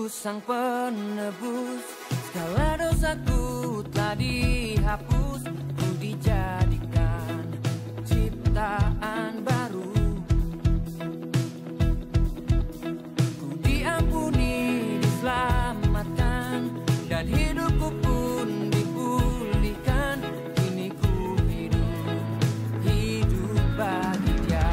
Sang penebus, segala dosaku telah dihapus. Ku dijadikan ciptaan baru. Ku diampuni, diselamatkan, dan hidupku pun dipulihkan. Kini ku hidup bagi Dia.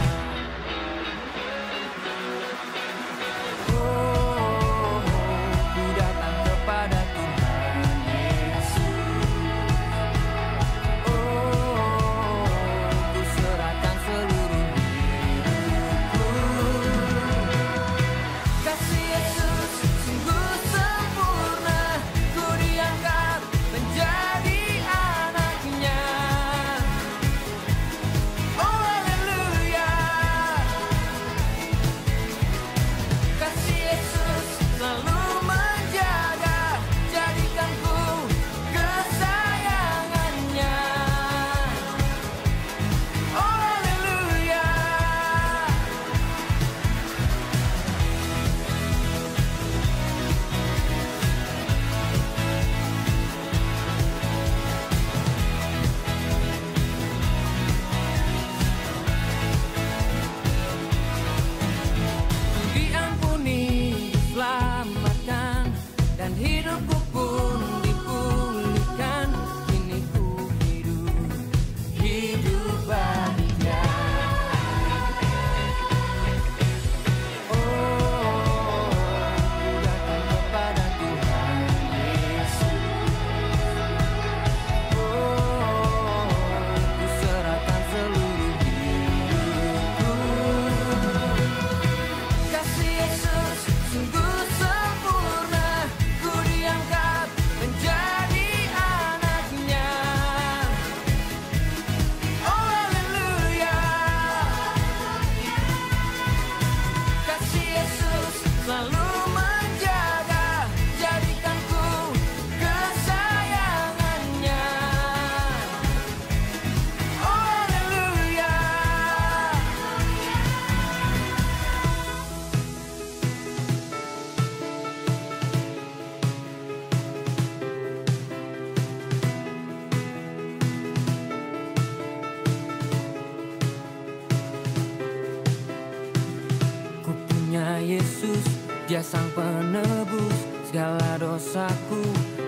Yesus, Dia sang penebus, segala dosaku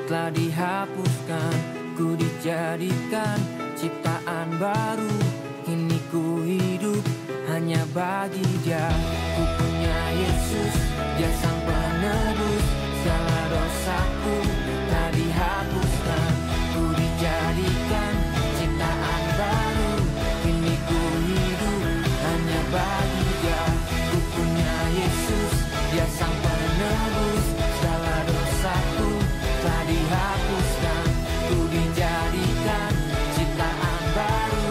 telah dihapuskan. Ku dijadikan ciptaan baru. Kini ku hidup hanya bagi Dia. Ku punya Yesus, Dia sang penebus, segala dosaku telah dihapuskan. Ku dijadikan ciptaan baru. Kini ku hidup hanya bagi Dia. Ku punya Yesus, Dia sang penebus, segala dosaku telah dihapuskan. Ku dijadikan ciptaan baru.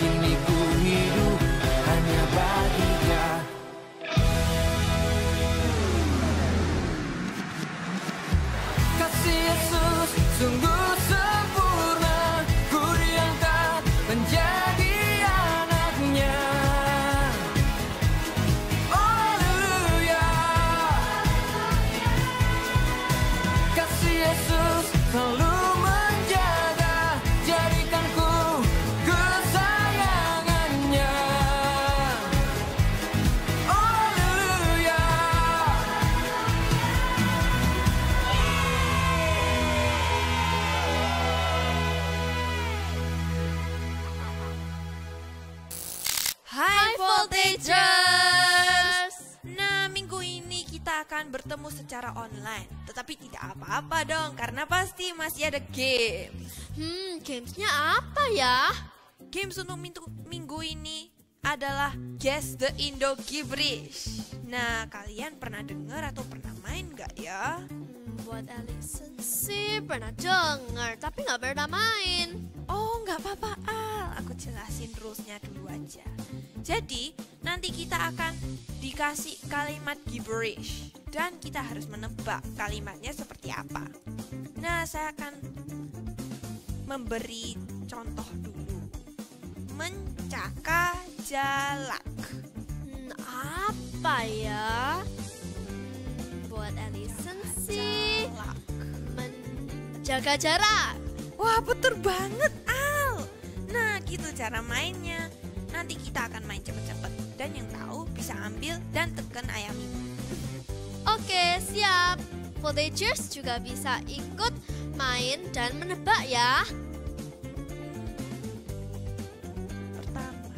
Kini ku hidup hanya bagi Dia. Kasih Yesus sungguh sempurna. Ku diangkat menjadi anaknya. Yesus selalu menjaga, jadikanku kesayangannya. Haleluya. Hai Voltagers. Nah, minggu ini kita akan bertemu secara online. Tetapi tidak apa-apa dong, karena pasti masih ada game. Gamesnya apa ya? Games untuk minggu ini adalah Guess the Indo Gibberish. Nah, kalian pernah dengar atau pernah main gak ya? Buat Alison sih pernah dengar, tapi nggak pernah main. Oh, nggak apa-apa Al, aku jelasin rulesnya dulu aja. Jadi, nanti kita akan dikasih kalimat gibberish dan kita harus menebak kalimatnya seperti apa. Nah, saya akan memberi contoh dulu. Mencakajalak. Apa ya? buat Allison sih Galak. menjaga jarak. Wah, betul banget, Al. Nah, gitu cara mainnya. Nanti kita akan main cepet-cepet. Dan yang tahu bisa ambil dan tekan ayam ini. Oke, siap. Villagers juga bisa ikut main dan menebak ya. Pertama,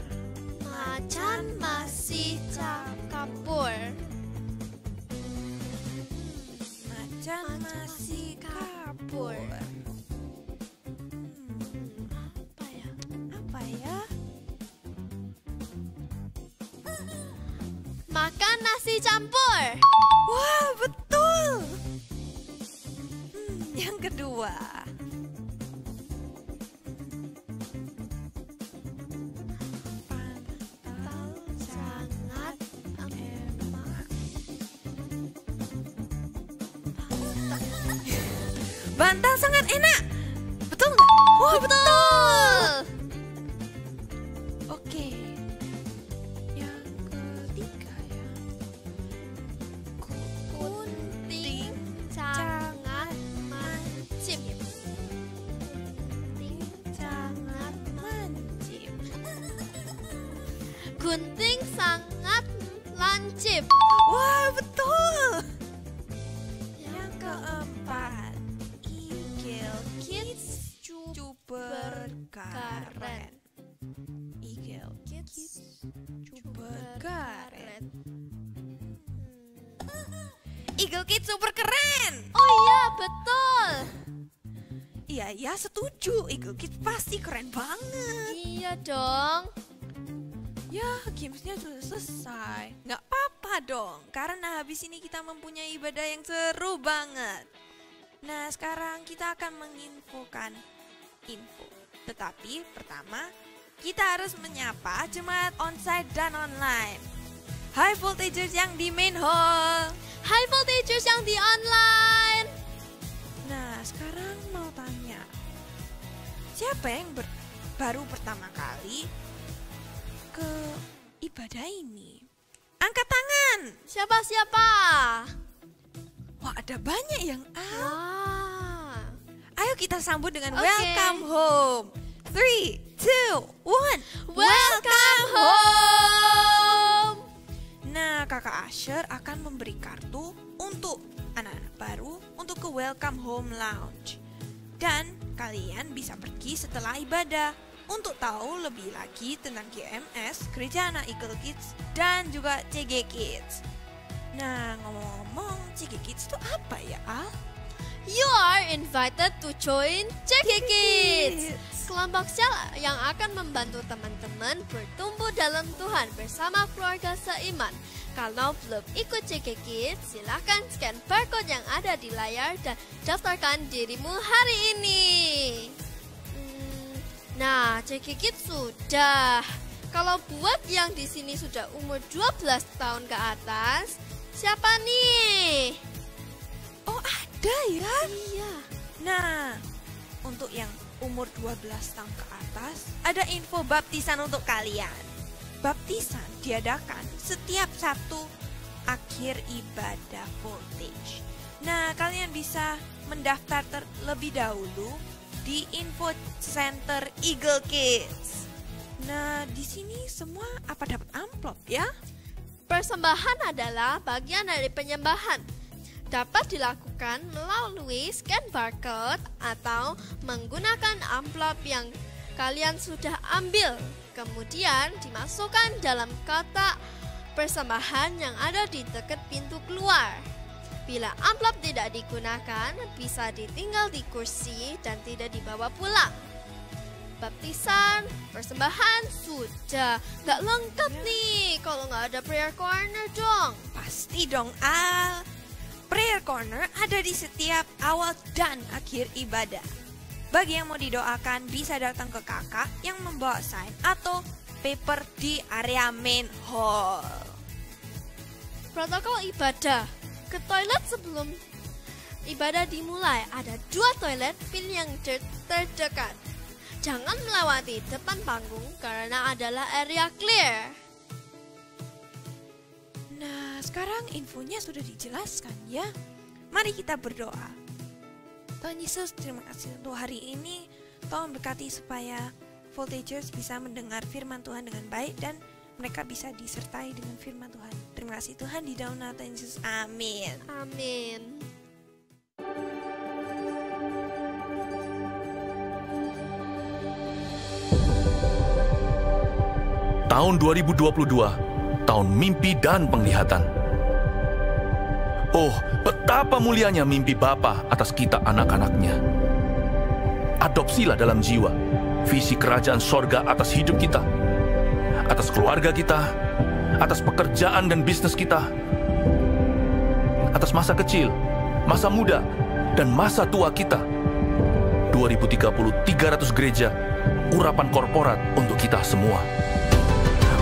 Macan masih kabur. macan masih kabur. Apa ya? Apa ya? Makan nasi campur. Wah, betul. Yang kedua. Pantal Sangat enak. Bantal sangat enak. Betul nggak? Wah, betul. Oke. Yang ketiga ya. Kunting sangat mancip. Kunting sangat mancip. Gunting sangat lancip. Wah, betul. Yang keempat, Eagle Kids Cuber Karen. Eagle Kids Cuber Karen. Eagle Kids super keren. Oh iya, betul. Iya, ya setuju. Eagle Kids pasti keren banget. Iya dong. Ya, gamesnya sudah selesai. Nggak apa-apa dong, karena habis ini kita mempunyai ibadah yang seru banget. Nah, sekarang kita akan menginfokan info. Tetapi pertama, kita harus menyapa jemaat onsite dan online. High voltagers yang di main hall. High voltagers yang di online. Nah, sekarang mau tanya, siapa yang baru pertama kali ke ibadah ini? Angkat tangan. Siapa? Wah, ada banyak yang Wah. Ayo kita sambut dengan Oke. welcome home. 3, 2, 1. Welcome home. Nah, Kakak Asher akan memberi kartu untuk anak-anak baru untuk ke Welcome Home Lounge. Dan kalian bisa pergi setelah ibadah untuk tahu lebih lagi tentang GMS, Gereja Anak Eagle Kids, dan juga CG Kids. Nah, ngomong-ngomong, CG Kids itu apa ya, Al? You are invited to join CG Kids. Kelompok sel yang akan membantu teman-teman bertumbuh dalam Tuhan bersama keluarga seiman. Kalau belum ikut CG Kids, silahkan scan barcode yang ada di layar dan daftarkan dirimu hari ini. Nah, CG Kids sudah. Kalau buat yang di sini sudah umur 12 tahun ke atas, siapa nih? Oh, ada ya? Iya. Nah, untuk yang umur 12 tahun ke atas, ada info baptisan untuk kalian. Baptisan diadakan setiap Sabtu akhir ibadah voltage. Nah, kalian bisa mendaftar terlebih dahulu di info center Eagle Kids. Nah, di sini semua apa dapat amplop ya? Persembahan adalah bagian dari penyembahan. Dapat dilakukan melalui scan barcode atau menggunakan amplop yang kalian sudah ambil. Kemudian dimasukkan dalam kotak persembahan yang ada di dekat pintu keluar. Bila amplop tidak digunakan, bisa ditinggal di kursi dan tidak dibawa pulang. Baptisan, persembahan sudah. Nggak lengkap nih kalau nggak ada prayer corner dong. Pasti dong, Al. Prayer corner ada di setiap awal dan akhir ibadah. Bagi yang mau didoakan, bisa datang ke kakak yang membawa sign atau paper di area main hall. Protokol ibadah. Ke toilet sebelum ibadah dimulai. Ada 2 toilet, pilih yang terdekat. Jangan melewati depan panggung karena adalah area clear. Nah, Sekarang infonya sudah dijelaskan ya. Mari kita berdoa. Tuhan Yesus, terima kasih untuk hari ini. Tolong berkati supaya Voltagers bisa mendengar firman Tuhan dengan baik dan mereka bisa disertai dengan firman Tuhan. Terima kasih Tuhan, di dalam nama Tuhan Yesus. Amin. Amin. Tahun 2022, tahun mimpi dan penglihatan. Oh, betapa mulianya mimpi Bapa atas kita anak-anaknya. Adopsilah dalam jiwa visi kerajaan sorga atas hidup kita, atas keluarga kita, atas pekerjaan dan bisnis kita, atas masa kecil, masa muda, dan masa tua kita. 2030, 300 gereja, urapan korporat untuk kita semua.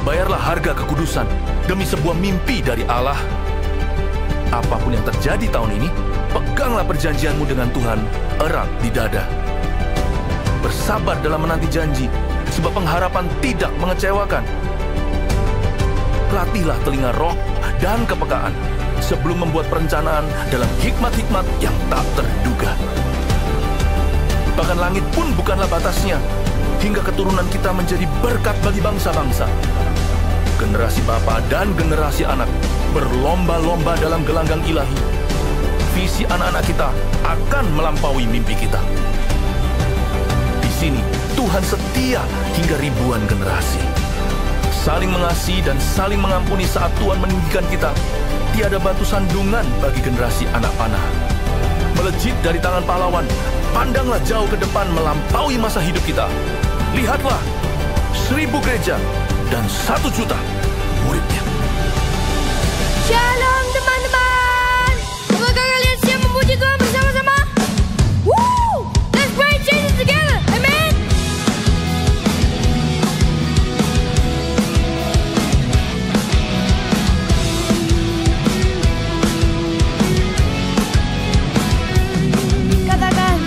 Bayarlah harga kekudusan demi sebuah mimpi dari Allah. Apapun yang terjadi tahun ini, peganglah perjanjianmu dengan Tuhan erat di dada. Bersabar dalam menanti janji, sebab pengharapan tidak mengecewakan. Latihlah telinga roh dan kepekaan sebelum membuat perencanaan dalam hikmat-hikmat yang tak terduga. Bahkan langit pun bukanlah batasnya, hingga keturunan kita menjadi berkat bagi bangsa-bangsa. Generasi bapa dan generasi anak berlomba-lomba dalam gelanggang ilahi. Visi anak-anak kita akan melampaui mimpi kita. Di sini Tuhan setia hingga ribuan generasi. Saling mengasihi dan saling mengampuni saat Tuhan meninggikan kita. Tiada batu sandungan bagi generasi anak panah. Melejit dari tangan pahlawan, pandanglah jauh ke depan melampaui masa hidup kita. Lihatlah, 1000 gereja dan 1 juta muridnya. Shalom teman-teman. Apakah kalian siap memuji Tuhan bersama-sama? Woo! Let's praise Jesus together. Amen. Katakan.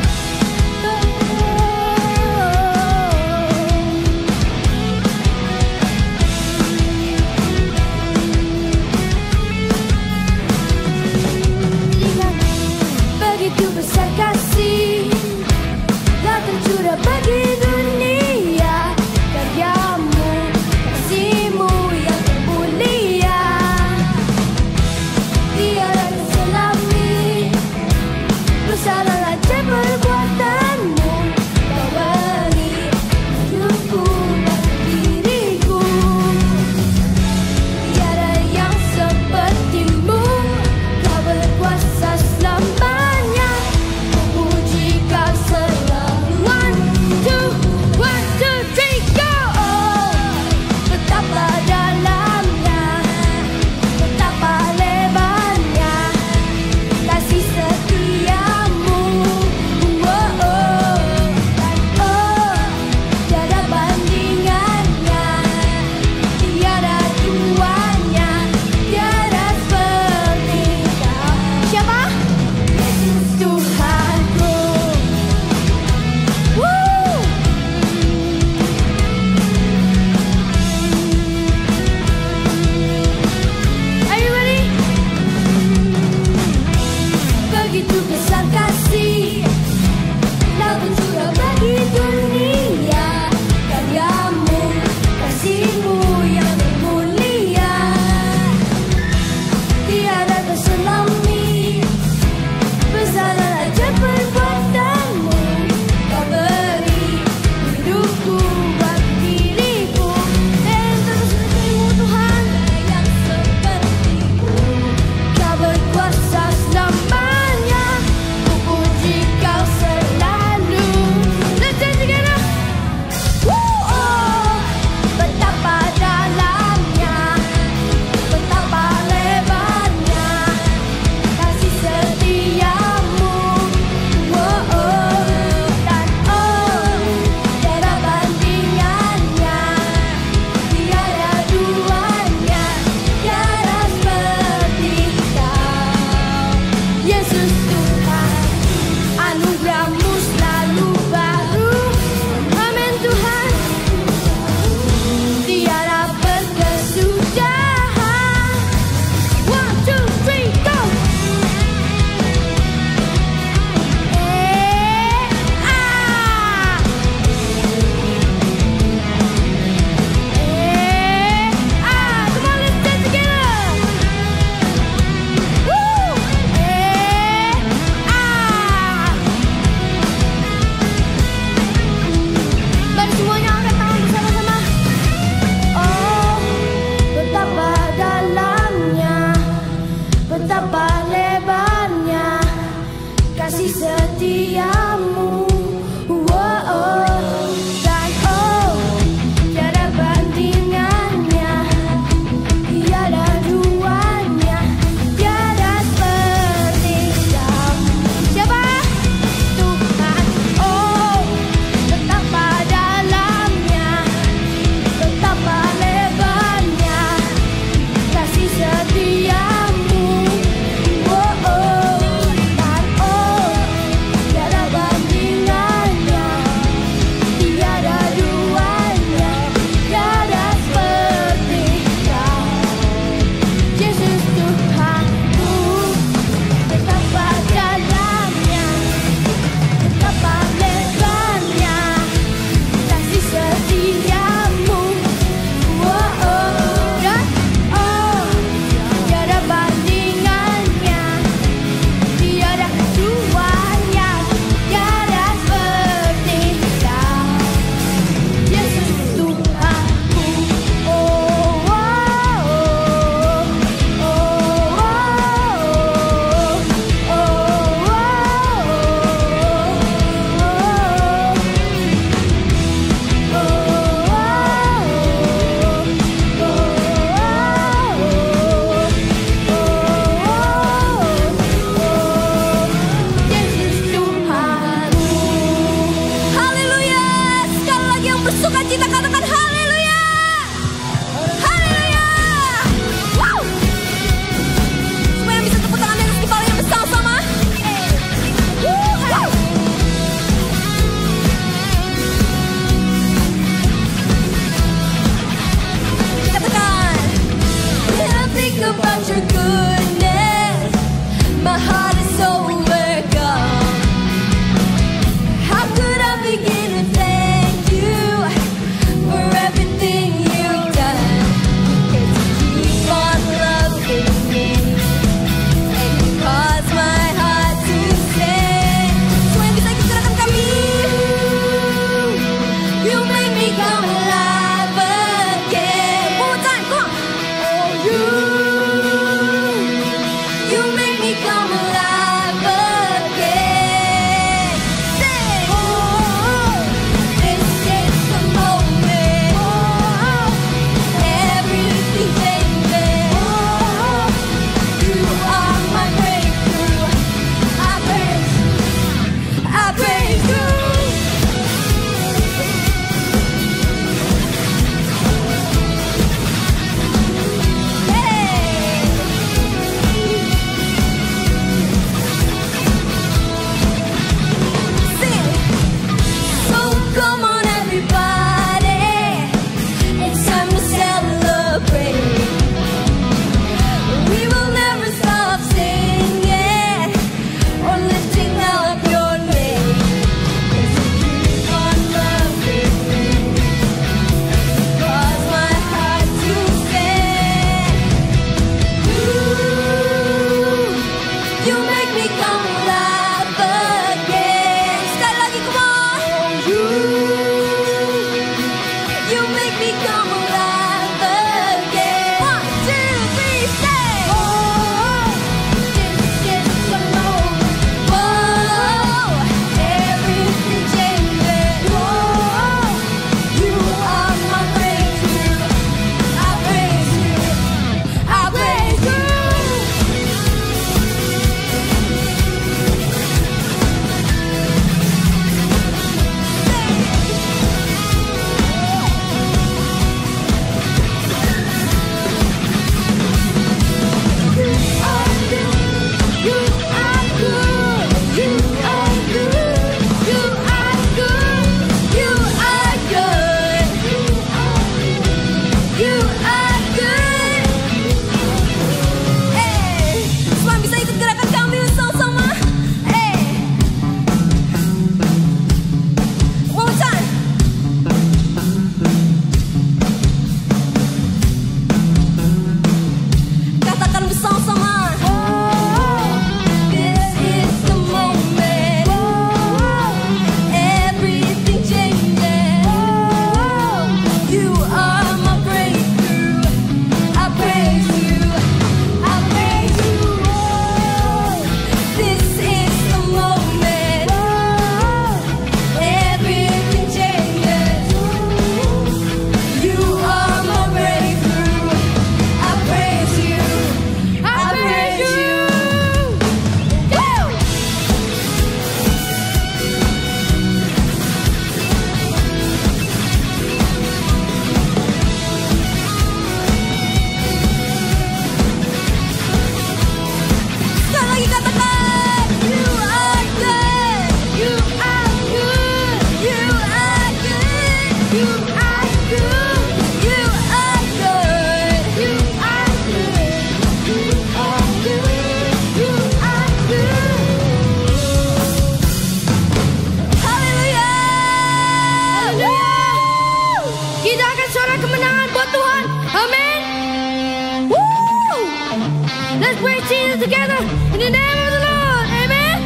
Jesus together in the name of the Lord. Amen.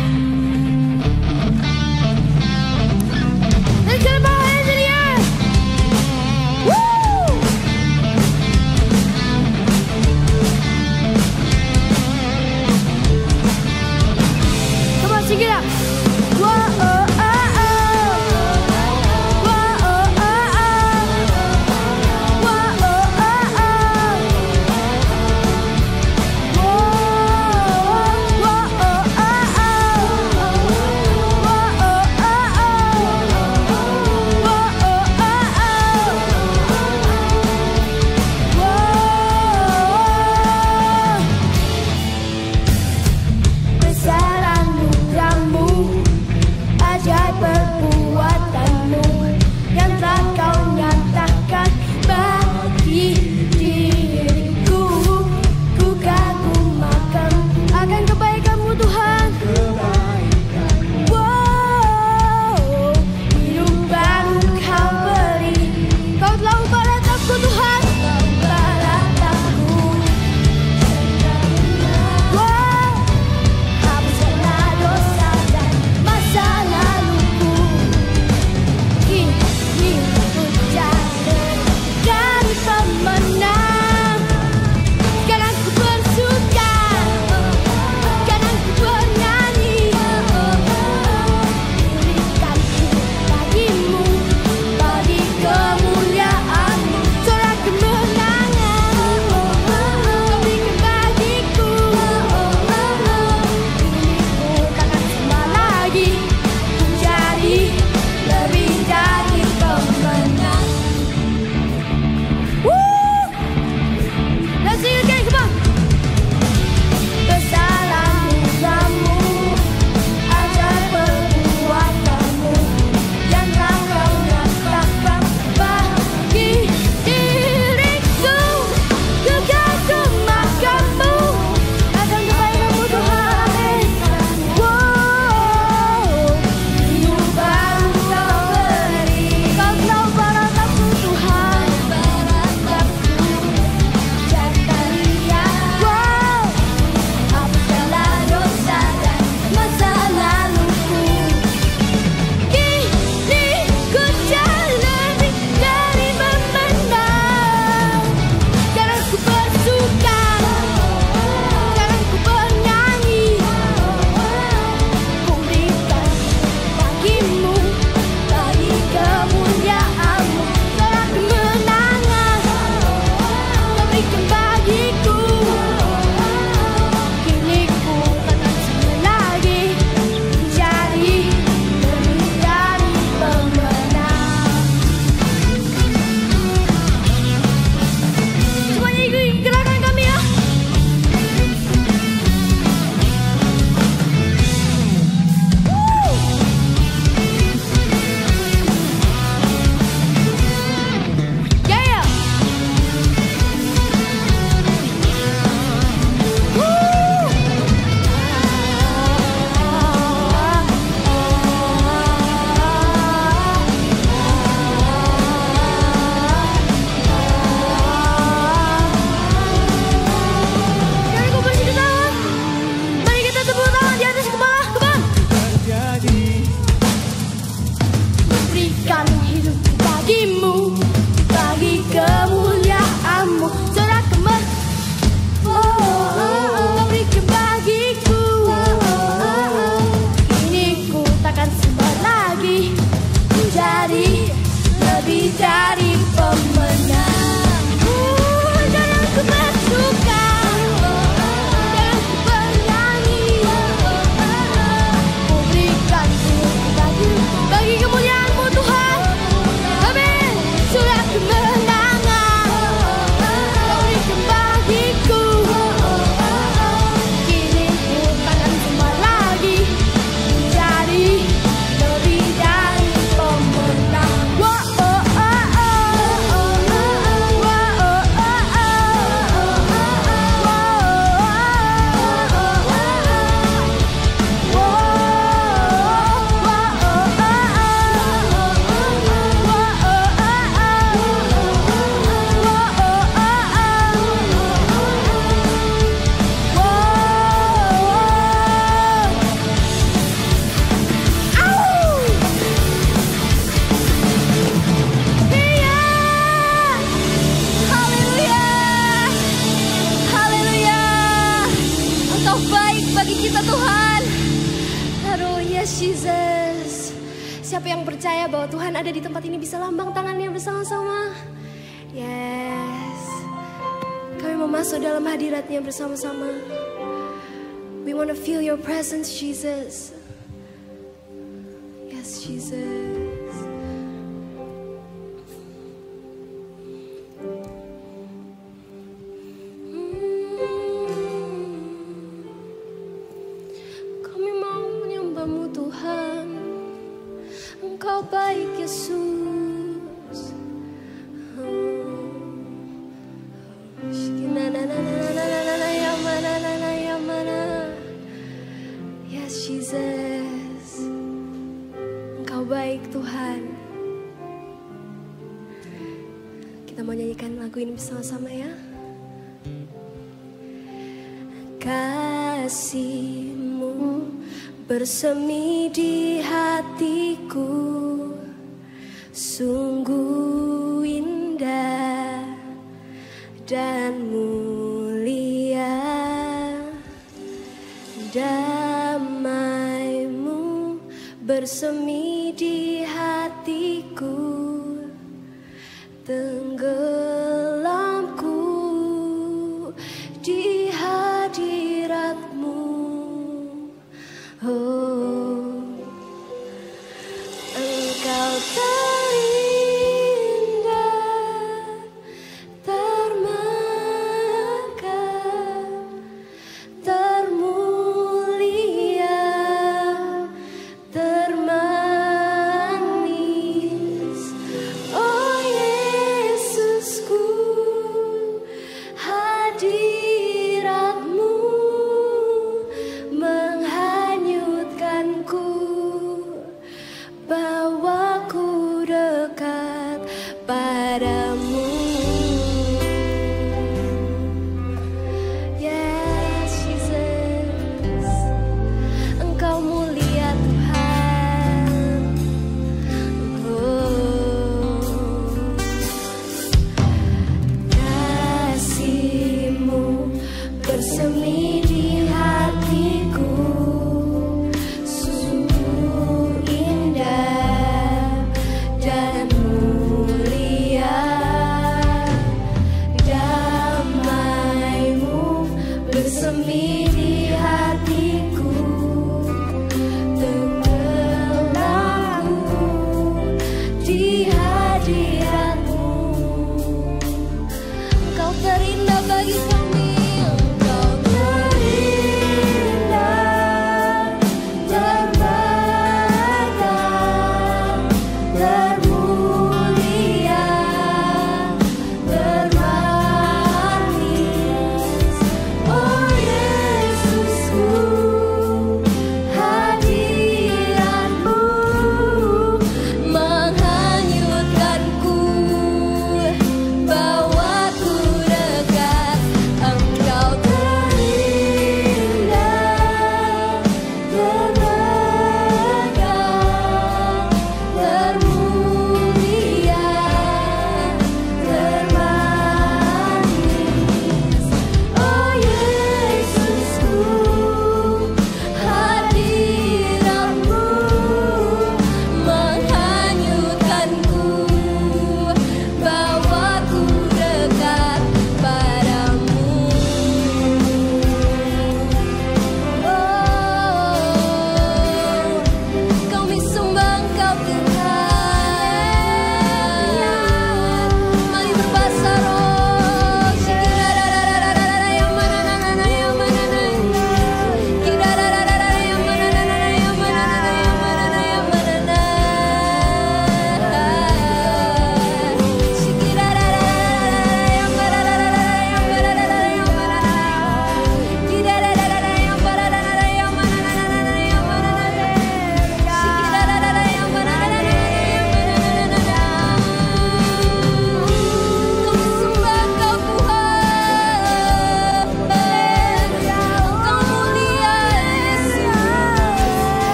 Let's get our hands in the air. Woo! Come on, sing it out. Whoa, oh, oh, oh. Whoa, oh, oh, oh. Whoa, oh, oh, oh. Whoa, whoa, oh, oh, oh. Whoa, oh, Besar anugerahmu, ajaib perbuatanmu, yang telah kau nyatakan bagi diriku. Ku kagum akan kebaikanmu Tuhan. Wow, hidup baru kau beri. Kau telah ubah ratapku Tuhan. Ubah ratapku. Wow, hapuskanlah dosa dan masa laluku. Kini ku jadi pemenang. Sekarang ku bersuka, sekarang ku bernyanyi. Berikan bagimu, bagi kemuliaanmu, sorak kemenangan. Kau berikan bagiku. Kini ku takkan sembah lagi, menjadi lebih dari pemenang. Woo! Let's sing it again, come on. Besar anugerahmu, ajaib perbuatanmu, yang telah kau nyatakan bagi diriku. Ku kagum akanmu, akan kebaikanmu Tuhan. Amin. Wow, hidup baru kau beri. Kau telah ubah ratapku Tuhan. Wow, hapuskanlah dosa dan masa laluku. Kini ku jadi lebih dari pemenang. Sekarang ku bersuka, sekarang ku bernyanyi. Ku berikan bagimu, bagi kemuliaanmu, sorak kemenangan. Kau berikan bagiku. Kini ku takkan sembah lagi, menjadi lebih dari pemenang. Semuanya ikuti gerakan kami ya. Woo! Yeah! Mari ku bersihkan tangan. Mari kita tepuk tangan di atas kepala. Come on. Berikan hidup bagimu, bagi kemuliaanmu, sorak kau berikan bagiku. Kini ku takkan sembah lagi, menjadi lebih dari pemenang. Jangan ku bersuka, jangan ku bernyanyi. Ku berikan bagi kemuliaanmu Tuhan. Amin. Sorak kemenangan, kau berikan bagiku. Kini ku takkan sembah lagi, menjadi lebih dari pemenang. Whoa, oh, oh, oh. bahwa Tuhan ada di tempat ini, bisa lambang tangannya bersama-sama. Yes. Kami mau masuk dalam hadirat-Nya bersama-sama. We want to feel your presence, Jesus. Yes, Jesus. Kami mau menyembah-Mu Tuhan. Engkau baik, Yesus. Yes, Jesus. Engkau baik, Tuhan. Kita mau nyanyikan lagu ini bersama-sama ya. Kasih-Mu bersemi di hatiku, sungguh indah dan mulia. Damai-Mu bersemi di hatiku, tenggelamku di hadirat-Mu. Oh, Engkau terindah, termegah, termulia, termanis. Oh Yesusku, hadirat-Mu menghanyutkanku, bawaku dekat padamu. Yes, Jesus, Engkau mulia Tuhan. Oh, kasih-Mu bersemi di hatiku, sungguh indah dan mulia. Damai-Mu bersemi di hatiku, tenggelamku di hadirat-Mu. Engkau terindah bagi kami. Engkau terindah, termegah, termulia, termanis. Oh Yesusku, hadirat-Mu menghanyutkanku,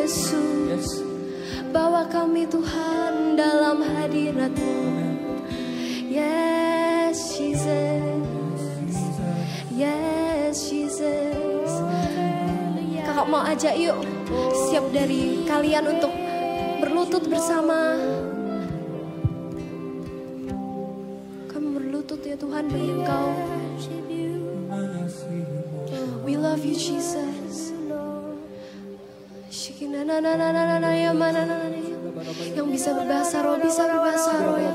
Yesus. Bawa kami Tuhan dalam hadirat-Mu. Yes, Jesus. Yes, Jesus. Kakak mau ajak yuk, siap dari kalian untuk berlutut bersama. Kami berlutut ya Tuhan bagi Engkau. We love you Jesus. Yang bisa berbahasa roh, bisa berbahasa roh ya.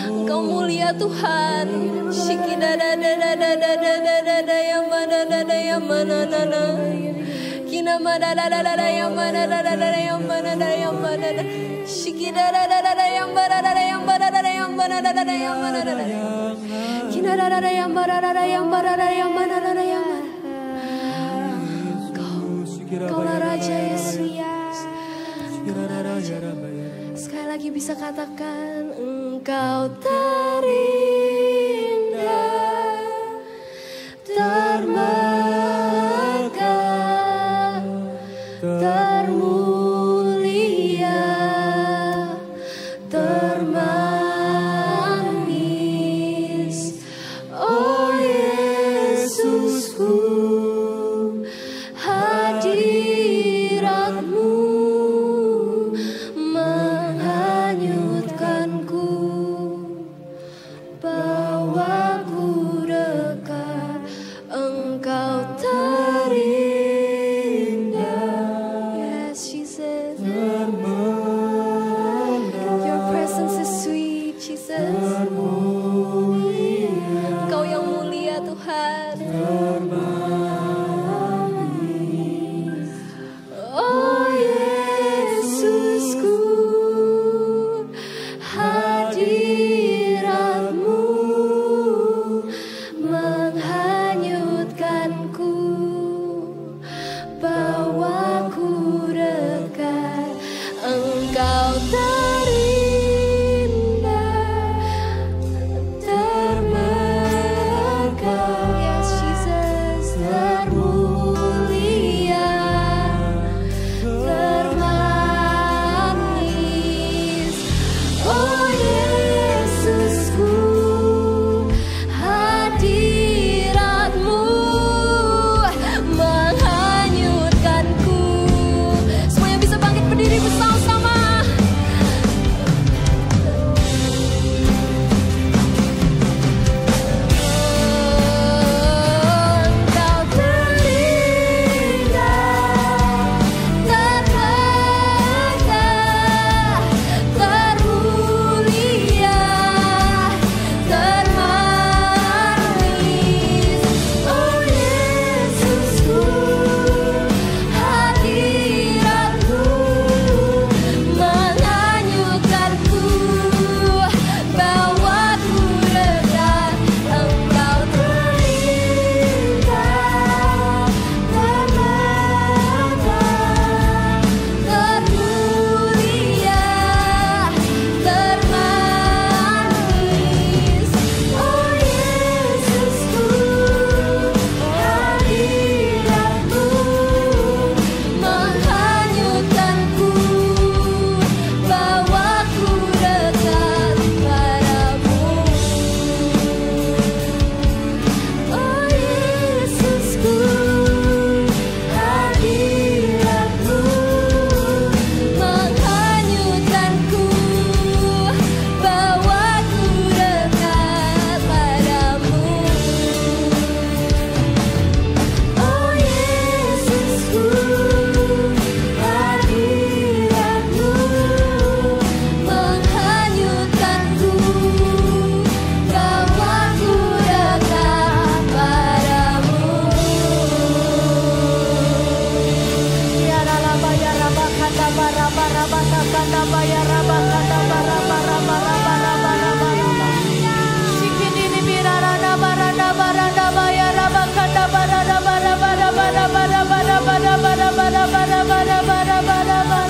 Engkau mulia Tuhan. Kaulah Raja Yesus. Sekali lagi bisa katakan Engkau terindah, termegah, termulia, termanis. Oh Yesusku, hadirat-Mu menghanyutkanku, bawaku dekat. Engkau terindah. Yes, Jesus. Your presence is sweet, Jesus. Engkau yang mulia Tuhan. Oh Yesusku, hadirat-Mu menghanyutkanku, bawaku dekat. Engkau terindah, termegah. Yes, Jesus. Termulia, termanis. Oh Yesusku, hadirat-Mu menghanyutkanku. Semuanya bisa bangkit berdiri bersama-sama. Engkau terindah, termegah, termulia, termanis. Oh Yesusku, hadirat-Mu menghanyutkanku, bawaku dekat. Engkau terindah, termegah, termulia, termanis. Oh Yesusku, hadirat-Mu menghanyutkanku, bawaku dekat padamu. Oh Yesusku, hadirat-Mu menghanyutkanku, bawaku dekat padamu. Oh Yesusku, hadirat-Mu menghanyutkanku, bawaku dekat padamu. Ya raba ya raba kata baraba raba kata baya raba kata baraba raba raba raba raba raba. Sikini ni birarada barada barada baya raba kata barada baraba raba raba raba raba raba raba raba raba raba raba raba raba.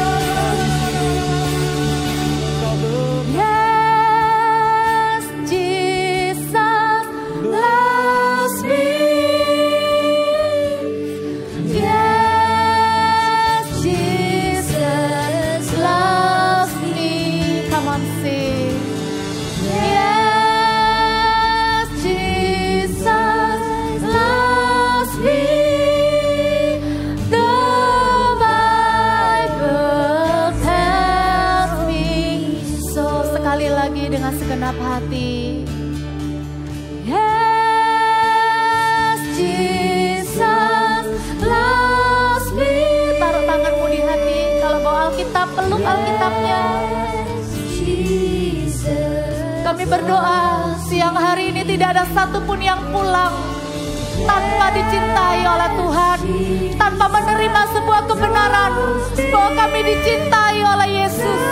hati. Yes, Jesus loves me. Taruh tanganmu di hati. Kalau bawa Alkitab, peluk Alkitabnya. Kami berdoa siang hari ini tidak ada satupun yang pulang tanpa dicintai oleh Tuhan, tanpa menerima sebuah kebenaran bahwa kami dicintai oleh Yesus.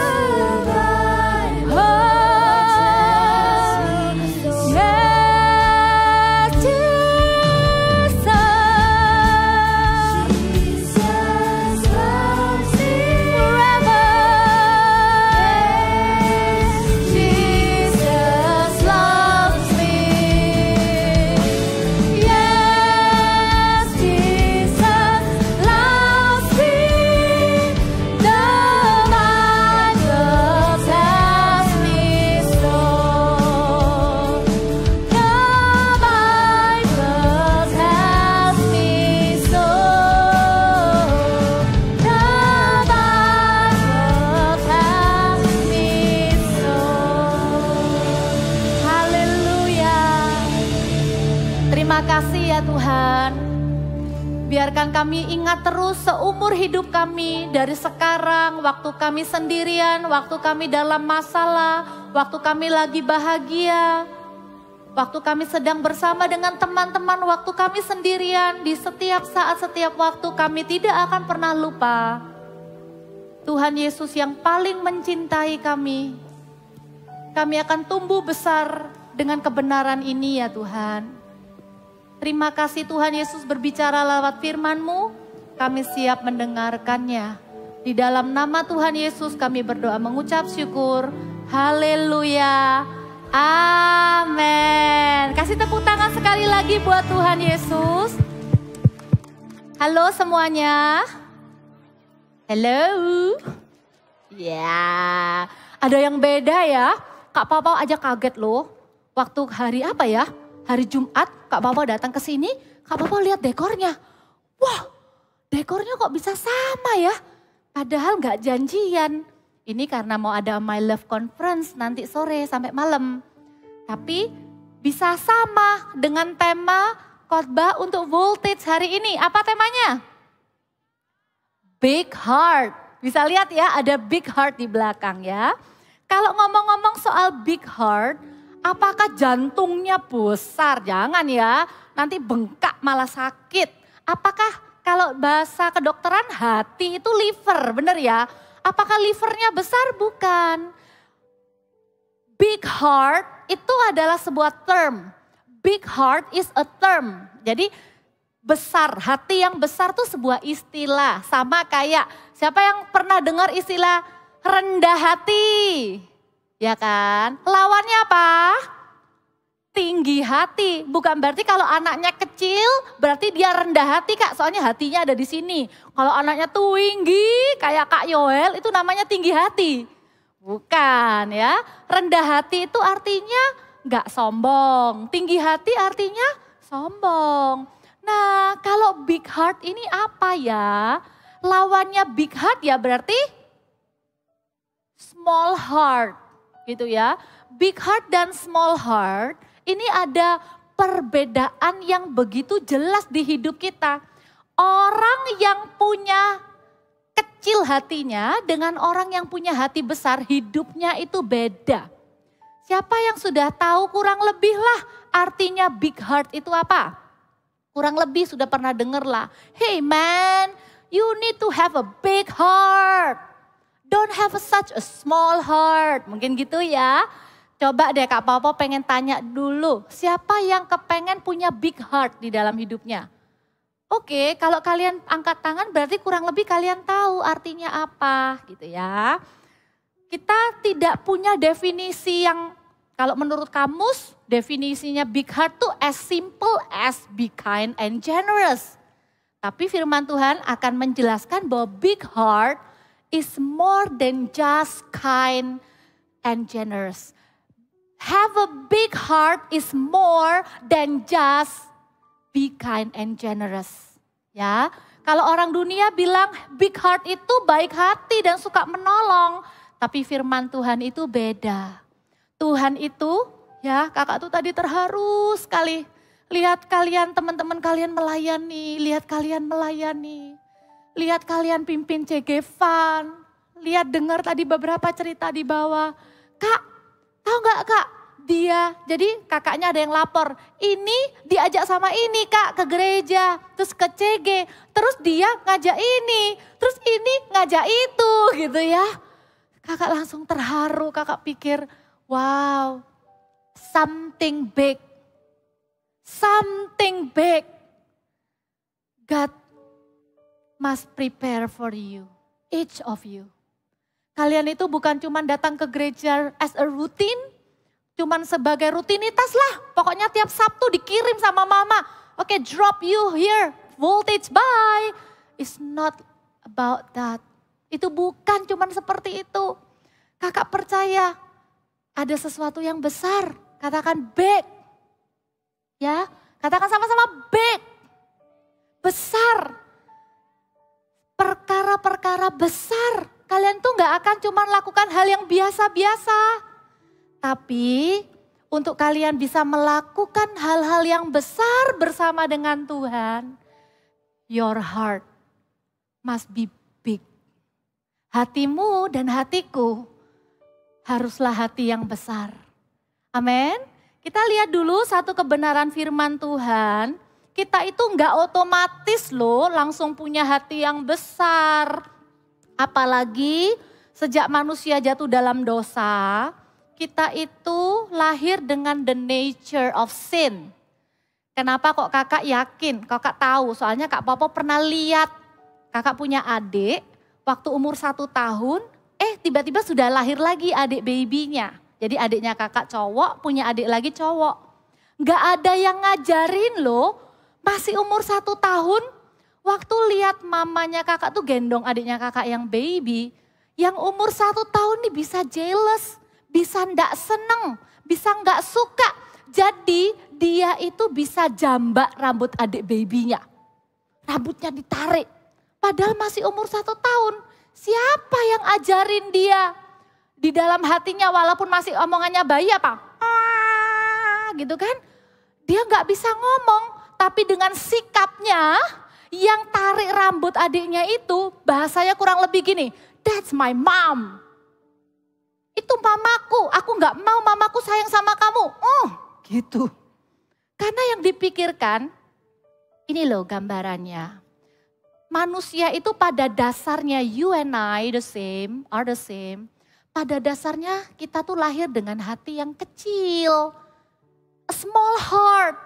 Biarkan kami ingat terus seumur hidup kami, dari sekarang, waktu kami sendirian, waktu kami dalam masalah, waktu kami lagi bahagia, waktu kami sedang bersama dengan teman-teman, waktu kami sendirian, di setiap saat, setiap waktu kami tidak akan pernah lupa Tuhan Yesus yang paling mencintai kami. Kami akan tumbuh besar dengan kebenaran ini ya Tuhan. Terima kasih Tuhan Yesus berbicara lewat firman-Mu, kami siap mendengarkannya. Di dalam nama Tuhan Yesus kami berdoa mengucap syukur. Haleluya. Amin. Kasih tepuk tangan sekali lagi buat Tuhan Yesus. Halo semuanya. Halo. Ya, ada yang beda ya. Kak Papa aja kaget loh. Waktu hari apa ya? Hari Jumat, Kak Papa datang ke sini, Kak Papa lihat dekornya. Wah, dekornya kok bisa sama ya? Padahal gak janjian. Ini karena mau ada My Love Conference nanti sore sampai malam. Tapi bisa sama dengan tema khotbah untuk Voltage hari ini. Apa temanya? Big Heart. Bisa lihat ya, ada Big Heart di belakang ya. Kalau ngomong-ngomong soal Big Heart, apakah jantungnya besar? Jangan ya, nanti bengkak malah sakit. Apakah kalau bahasa kedokteran hati itu liver, benar ya? Apakah livernya besar? Bukan. Big heart itu adalah sebuah term. Big heart is a term. Jadi besar, hati yang besar itu sebuah istilah. Sama kayak, siapa yang pernah dengar istilah rendah hati? Ya kan? Lawannya apa? Tinggi hati. Bukan berarti kalau anaknya kecil berarti dia rendah hati Kak. Soalnya hatinya ada di sini. Kalau anaknya tinggi kayak Kak Yoel itu namanya tinggi hati. Bukan ya. Rendah hati itu artinya gak sombong. Tinggi hati artinya sombong. Nah kalau big heart ini apa ya? Lawannya big heart ya berarti small heart. Gitu ya, big heart dan small heart ini ada perbedaan yang begitu jelas di hidup kita. Orang yang punya kecil hatinya dengan orang yang punya hati besar, hidupnya itu beda. Siapa yang sudah tahu kurang lebih lah artinya big heart itu apa? Kurang lebih sudah pernah dengar lah. Hey man, you need to have a big heart. Don't have such a small heart. Mungkin gitu ya. Coba deh Kak Papa pengen tanya dulu. Siapa yang kepengen punya big heart di dalam hidupnya? Oke, kalau kalian angkat tangan berarti kurang lebih kalian tahu artinya apa gitu ya. Kita tidak punya definisi yang kalau menurut kamus definisinya big heart tuh as simple as be kind and generous. Tapi firman Tuhan akan menjelaskan bahwa big heart is more than just kind and generous. Have a big heart is more than just be kind and generous. Ya, kalau orang dunia bilang big heart itu baik hati dan suka menolong, tapi firman Tuhan itu beda. Tuhan itu Ya, kakak tuh tadi terharu sekali. Lihat kalian, teman-teman kalian melayani, lihat kalian melayani. Lihat kalian pimpin CG Fun. Lihat dengar tadi beberapa cerita di bawah. Kak, tahu nggak Kak? Dia, jadi kakaknya ada yang lapor. Ini diajak sama ini Kak ke gereja, terus ke CG. Terus dia ngajak ini, terus ini ngajak itu gitu ya. Kakak langsung terharu, kakak pikir, wow, something big. Something big. God must prepare for you, each of you. Kalian itu bukan cuma datang ke gereja as a routine, cuman sebagai rutinitas lah. Pokoknya tiap Sabtu dikirim sama mama. Oke, drop you here, voltage, bye. It's not about that. Itu bukan cuman seperti itu. Kakak percaya ada sesuatu yang besar. Katakan big. Ya, katakan sama-sama big. Besar. Perkara-perkara besar. Kalian tuh gak akan cuma lakukan hal yang biasa-biasa. Tapi untuk kalian bisa melakukan hal-hal yang besar bersama dengan Tuhan. Your heart must be big. Hatimu dan hatiku haruslah hati yang besar. Amin. Kita lihat dulu satu kebenaran firman Tuhan. Kita itu enggak otomatis loh langsung punya hati yang besar. Apalagi sejak manusia jatuh dalam dosa, kita itu lahir dengan the nature of sin. Kenapa kok kakak yakin, kakak tahu, soalnya Kak Popo pernah lihat kakak punya adik waktu umur 1 tahun, tiba-tiba sudah lahir lagi adik babynya. Jadi adiknya kakak cowok, punya adik lagi cowok. Gak ada yang ngajarin loh, masih umur 1 tahun, waktu lihat mamanya kakak tuh gendong adiknya kakak yang baby, yang umur 1 tahun nih bisa jealous, bisa ndak seneng, bisa nggak suka. Jadi dia itu bisa jambak rambut adik babynya. Rambutnya ditarik, padahal masih umur 1 tahun. Siapa yang ajarin dia? Di dalam hatinya walaupun masih omongannya bayi apa? Gitu kan? Dia nggak bisa ngomong, tapi dengan sikapnya yang tarik rambut adiknya itu bahasanya kurang lebih gini, that's my mom. Itu mamaku, aku nggak mau mamaku sayang sama kamu. Gitu. Karena yang dipikirkan, ini loh gambarannya. Manusia itu pada dasarnya you and I are the same. Pada dasarnya kita tuh lahir dengan hati yang kecil. A small heart.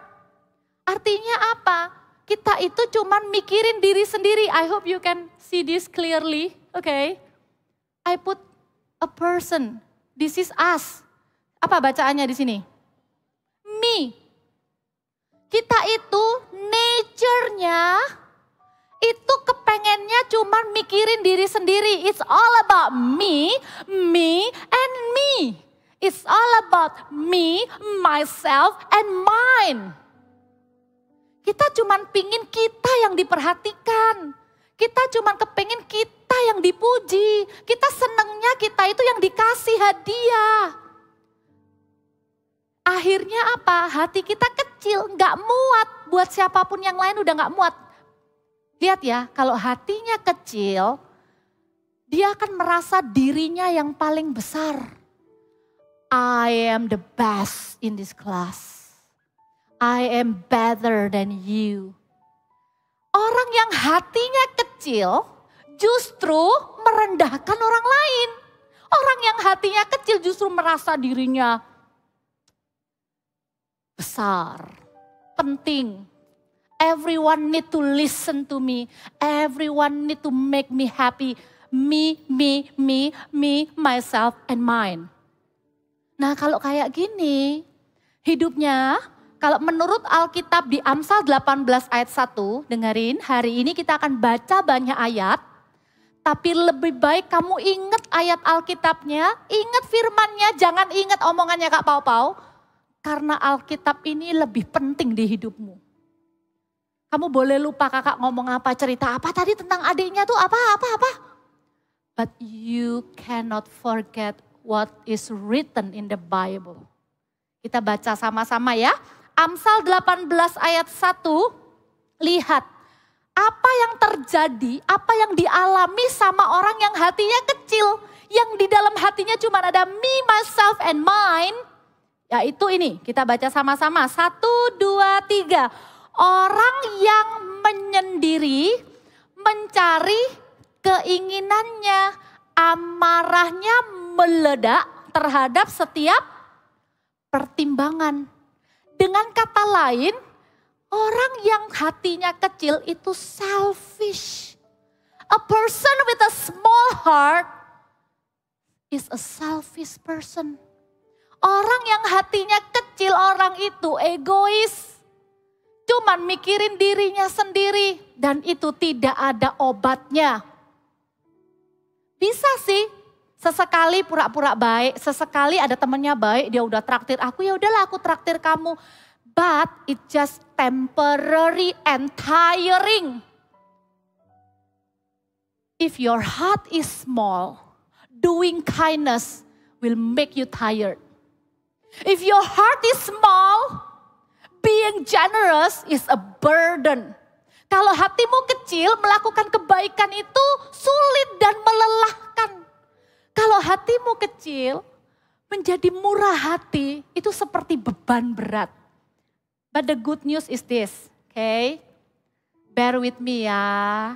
Artinya apa? Kita itu cuman mikirin diri sendiri. I hope you can see this clearly. Okay. I put a person. This is us. Apa bacaannya di sini? Me. Kita itu nature-nya itu kepengennya cuman mikirin diri sendiri. It's all about me, and me. It's all about me, myself, and mine. Kita cuman pingin kita yang diperhatikan. Kita cuman kepengen kita yang dipuji. Kita senengnya kita itu yang dikasih hadiah. Akhirnya apa? Hati kita kecil, gak muat. Buat siapapun yang lain udah gak muat. Lihat ya, kalau hatinya kecil, dia akan merasa dirinya yang paling besar. I am the best in this class. I am better than you. Orang yang hatinya kecil justru merendahkan orang lain. Orang yang hatinya kecil justru merasa dirinya besar, penting. Everyone need to listen to me. Everyone need to make me happy. Me, myself, and mine. Nah kalau kayak gini, hidupnya, kalau menurut Alkitab di Amsal 18 ayat 1, dengerin, hari ini kita akan baca banyak ayat. Tapi lebih baik kamu ingat ayat Alkitabnya, ingat firmannya, jangan ingat omongannya Kak Pau-Pau. Karena Alkitab ini lebih penting di hidupmu. Kamu boleh lupa kakak ngomong apa, cerita apa tadi tentang adiknya tuh apa. But you cannot forget what is written in the Bible. Kita baca sama-sama ya. Amsal 18 ayat 1, lihat apa yang terjadi, apa yang dialami sama orang yang hatinya kecil. Yang di dalam hatinya cuma ada me, myself, and mine. Yaitu ini, kita baca sama-sama. 1, 2, 3. Orang yang menyendiri, mencari keinginannya, amarahnya meledak terhadap setiap pertimbangan. Dengan kata lain, orang yang hatinya kecil itu selfish. A person with a small heart is a selfish person. Orang yang hatinya kecil, orang itu egois. Cuman mikirin dirinya sendiri dan itu tidak ada obatnya. Bisa sih sesekali pura-pura baik, sesekali ada temennya baik, dia udah traktir aku, ya udahlah aku traktir kamu. But it just temporary and tiring. If your heart is small, doing kindness will make you tired. If your heart is small, being generous is a burden. Kalau hatimu kecil, melakukan kebaikan itu sulit dan melelahkan. Kalau hatimu kecil, menjadi murah hati itu seperti beban berat. But the good news is this, okay? Bear with me ya.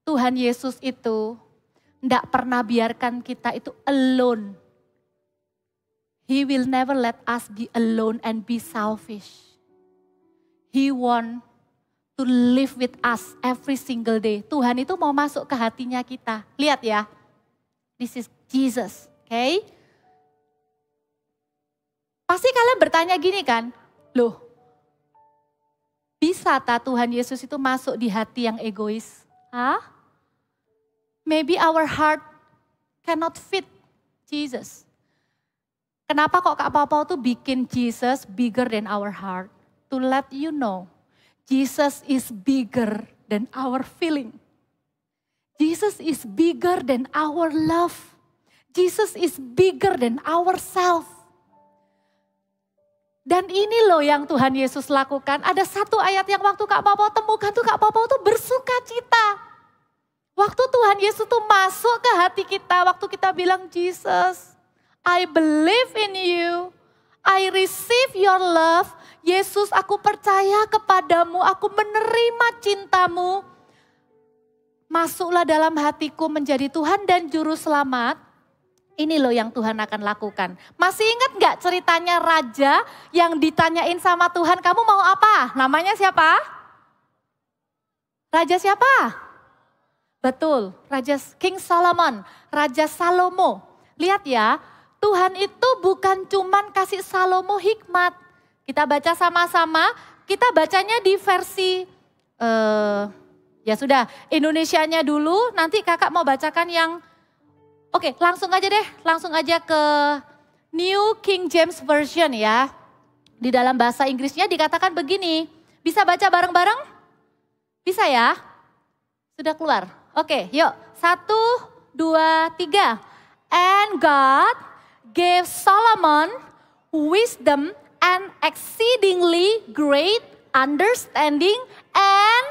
Tuhan Yesus itu tidak pernah biarkan kita itu alone. He will never let us be alone and be selfish. He want to live with us every single day. Tuhan itu mau masuk ke hatinya kita. Lihat ya. This is Jesus, okay? Pasti kalian bertanya gini kan, loh, bisa tak Tuhan Yesus itu masuk di hati yang egois? Hah? Maybe our heart cannot fit Jesus. Kenapa kok Kak Pau tuh bikin Jesus bigger than our heart? To let you know, Jesus is bigger than our feeling. Jesus is bigger than our love. Jesus is bigger than ourselves. Dan ini loh yang Tuhan Yesus lakukan. Ada satu ayat yang waktu Kak Pau temukan tuh Kak Pau tuh bersuka cita. Waktu Tuhan Yesus tuh masuk ke hati kita, waktu kita bilang, Jesus, I believe in you. I receive your love. Yesus, aku percaya kepadamu, aku menerima cintamu. Masuklah dalam hatiku menjadi Tuhan dan Juru Selamat. Ini loh yang Tuhan akan lakukan. Masih ingat gak ceritanya raja yang ditanyain sama Tuhan, kamu mau apa? Namanya siapa? Raja siapa? Betul, Raja King Solomon, Raja Salomo. Lihat ya, Tuhan itu bukan cuman kasih Salomo hikmat. Kita baca sama-sama, kita bacanya di versi, ya sudah, Indonesianya dulu, nanti kakak mau bacakan yang, oke, langsung aja deh, langsung aja ke New King James Version ya. Di dalam bahasa Inggrisnya dikatakan begini, bisa baca bareng-bareng? Bisa ya? Sudah keluar? Oke, yuk. 1, 2, 3. And God gave Solomon wisdom and exceedingly great understanding and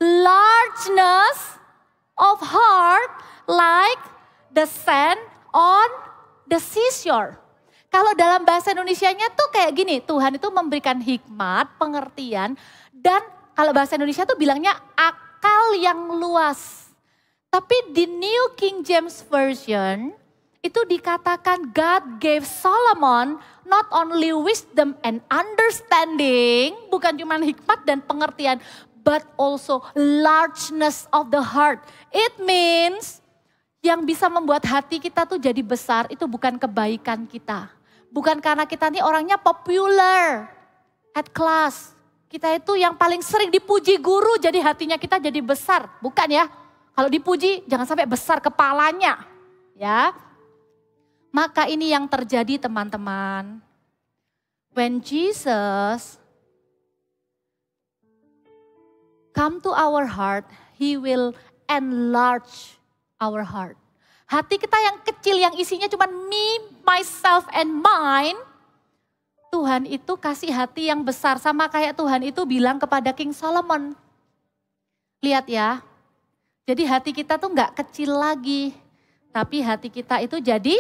largeness of heart like the sand on the seashore. Kalau dalam bahasa Indonesianya tuh kayak gini, Tuhan itu memberikan hikmat, pengertian, dan kalau bahasa Indonesia tuh bilangnya akal yang luas. Tapi di New King James Version itu dikatakan God gave Solomon not only wisdom and understanding, bukan cuma hikmat dan pengertian, but also largeness of the heart. It means yang bisa membuat hati kita tuh jadi besar itu bukan kebaikan kita. Bukan karena kita nih orangnya popular at class. Kita itu yang paling sering dipuji guru jadi hatinya kita jadi besar. Bukan ya. Kalau dipuji jangan sampai besar kepalanya. Ya. Maka ini yang terjadi teman-teman. When Jesus come to our heart, He will enlarge our heart. Hati kita yang kecil, yang isinya cuma me, myself, and mine. Tuhan itu kasih hati yang besar, sama kayak Tuhan itu bilang kepada King Solomon. Lihat ya, jadi hati kita tuh gak kecil lagi, tapi hati kita itu jadi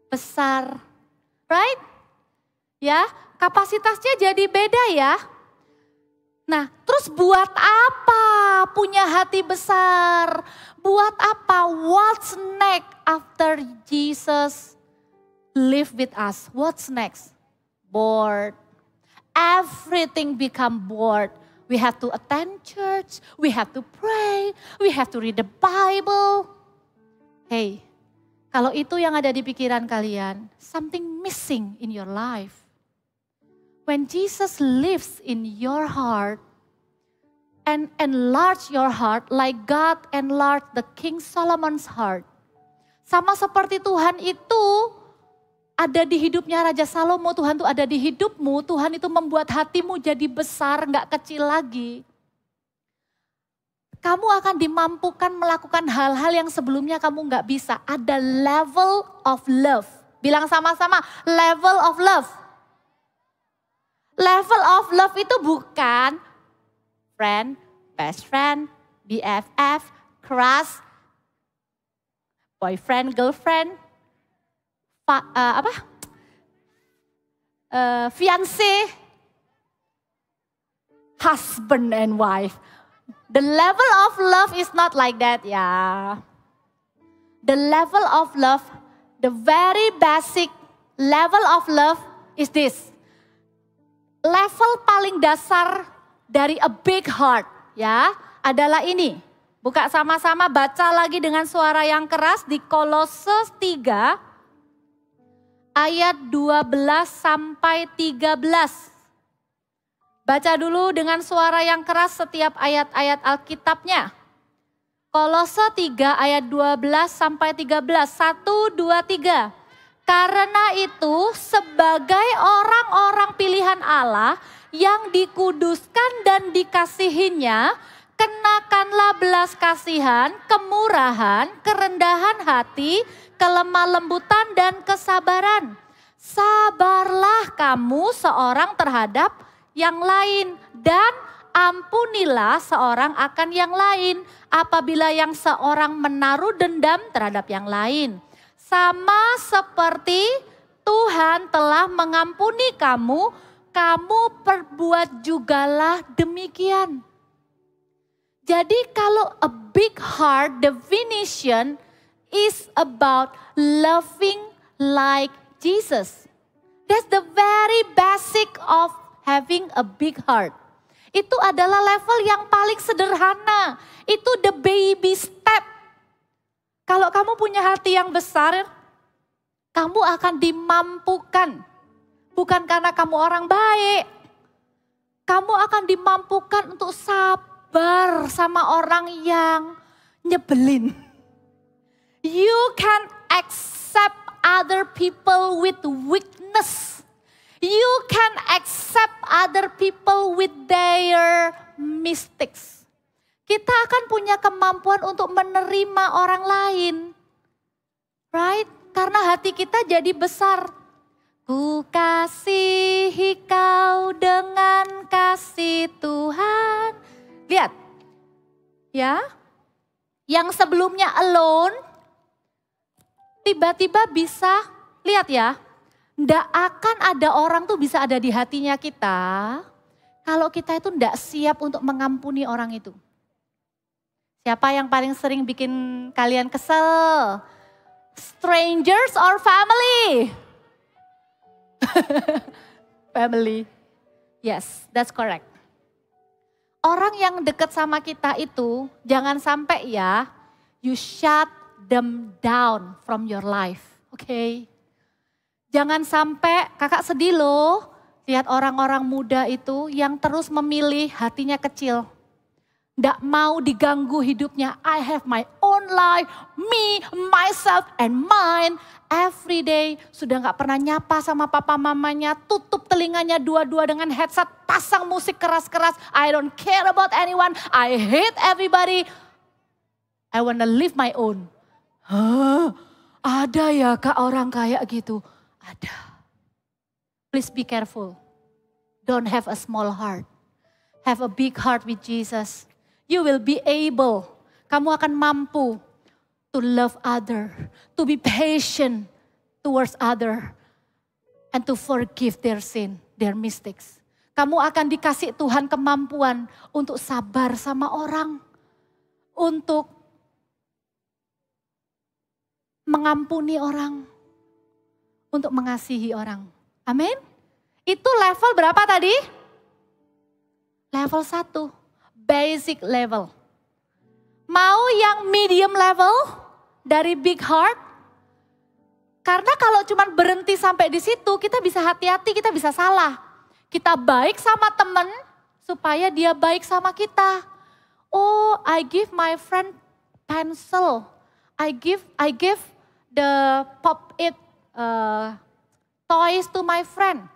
besar. Right? Ya, kapasitasnya jadi beda ya. Nah, terus buat apa punya hati besar? Buat apa? What's next after Jesus live with us? What's next? Bored. Everything become bored. We have to attend church, we have to pray, we have to read the Bible. Hey, kalau itu yang ada di pikiran kalian, something missing in your life. When Jesus lives in your heart and enlarge your heart like God enlarged the King Solomon's heart. Sama seperti Tuhan itu ada di hidupnya Raja Salomo, Tuhan itu ada di hidupmu, Tuhan itu membuat hatimu jadi besar, gak kecil lagi. Kamu akan dimampukan melakukan hal-hal yang sebelumnya kamu gak bisa. Ada level of love. Bilang sama-sama, level of love. Level of love itu bukan friend, best friend, BFF, crush, boyfriend, girlfriend, fiancé, husband and wife. The level of love is not like that ya. The level of love, the very basic level of love is this. Level paling dasar dari a big heart ya adalah ini. Buka sama-sama, baca lagi dengan suara yang keras di Kolose 3 ayat 12 sampai 13. Baca dulu dengan suara yang keras setiap ayat-ayat Alkitabnya. Kolose 3 ayat 12 sampai 13. 1, 2, 3. Karena itu sebagai orang-orang pilihan Allah yang dikuduskan dan dikasihinya, kenakanlah belas kasihan, kemurahan, kerendahan hati, kelemah lembutan dan kesabaran. Sabarlah kamu seorang terhadap yang lain dan ampunilah seorang akan yang lain apabila yang seorang menaruh dendam terhadap yang lain. Sama seperti Tuhan telah mengampuni kamu, kamu perbuat jugalah demikian. Jadi kalau a big heart definition is about loving like Jesus. That's the very basic of having a big heart. Itu adalah level yang paling sederhana. Itu the baby step. Kalau kamu punya hati yang besar, kamu akan dimampukan. Bukan karena kamu orang baik. Kamu akan dimampukan untuk sabar sama orang yang nyebelin. You can accept other people with weakness. You can accept other people with their mistakes. Kita akan punya kemampuan untuk menerima orang lain. Right? Karena hati kita jadi besar. Ku kasihi kau dengan kasih Tuhan. Lihat. Ya. Yang sebelumnya alone. Tiba-tiba bisa. Lihat ya. Nggak akan ada orang tuh bisa ada di hatinya kita. Kalau kita itu nggak siap untuk mengampuni orang itu. Siapa yang paling sering bikin kalian kesel? Strangers or family? Family. Yes, that's correct. Orang yang dekat sama kita itu jangan sampai ya, you shut them down from your life. Okay? Jangan sampai, kakak sedih loh, lihat orang-orang muda itu yang terus memilih hatinya kecil. Nggak mau diganggu hidupnya. I have my own life, me, myself, and mine. Every day sudah nggak pernah nyapa sama papa mamanya. Tutup telinganya dua-dua dengan headset. Pasang musik keras-keras. I don't care about anyone. I hate everybody. I wanna live my own. Hah, ada ya Kak orang kayak gitu? Ada. Please be careful. Don't have a small heart. Have a big heart with Jesus. You will be able. Kamu akan mampu to love other, to be patient towards other, and to forgive their sin, their mistakes. Kamu akan dikasih Tuhan kemampuan untuk sabar sama orang, untuk mengampuni orang, untuk mengasihi orang. Amin. Itu level berapa tadi? Level 1, basic level. Mau yang medium level dari big heart? Karena kalau cuma berhenti sampai di situ, kita bisa hati-hati, kita bisa salah. Kita baik sama teman supaya dia baik sama kita. Oh, I give my friend pencil. I give the pop-it toys to my friend.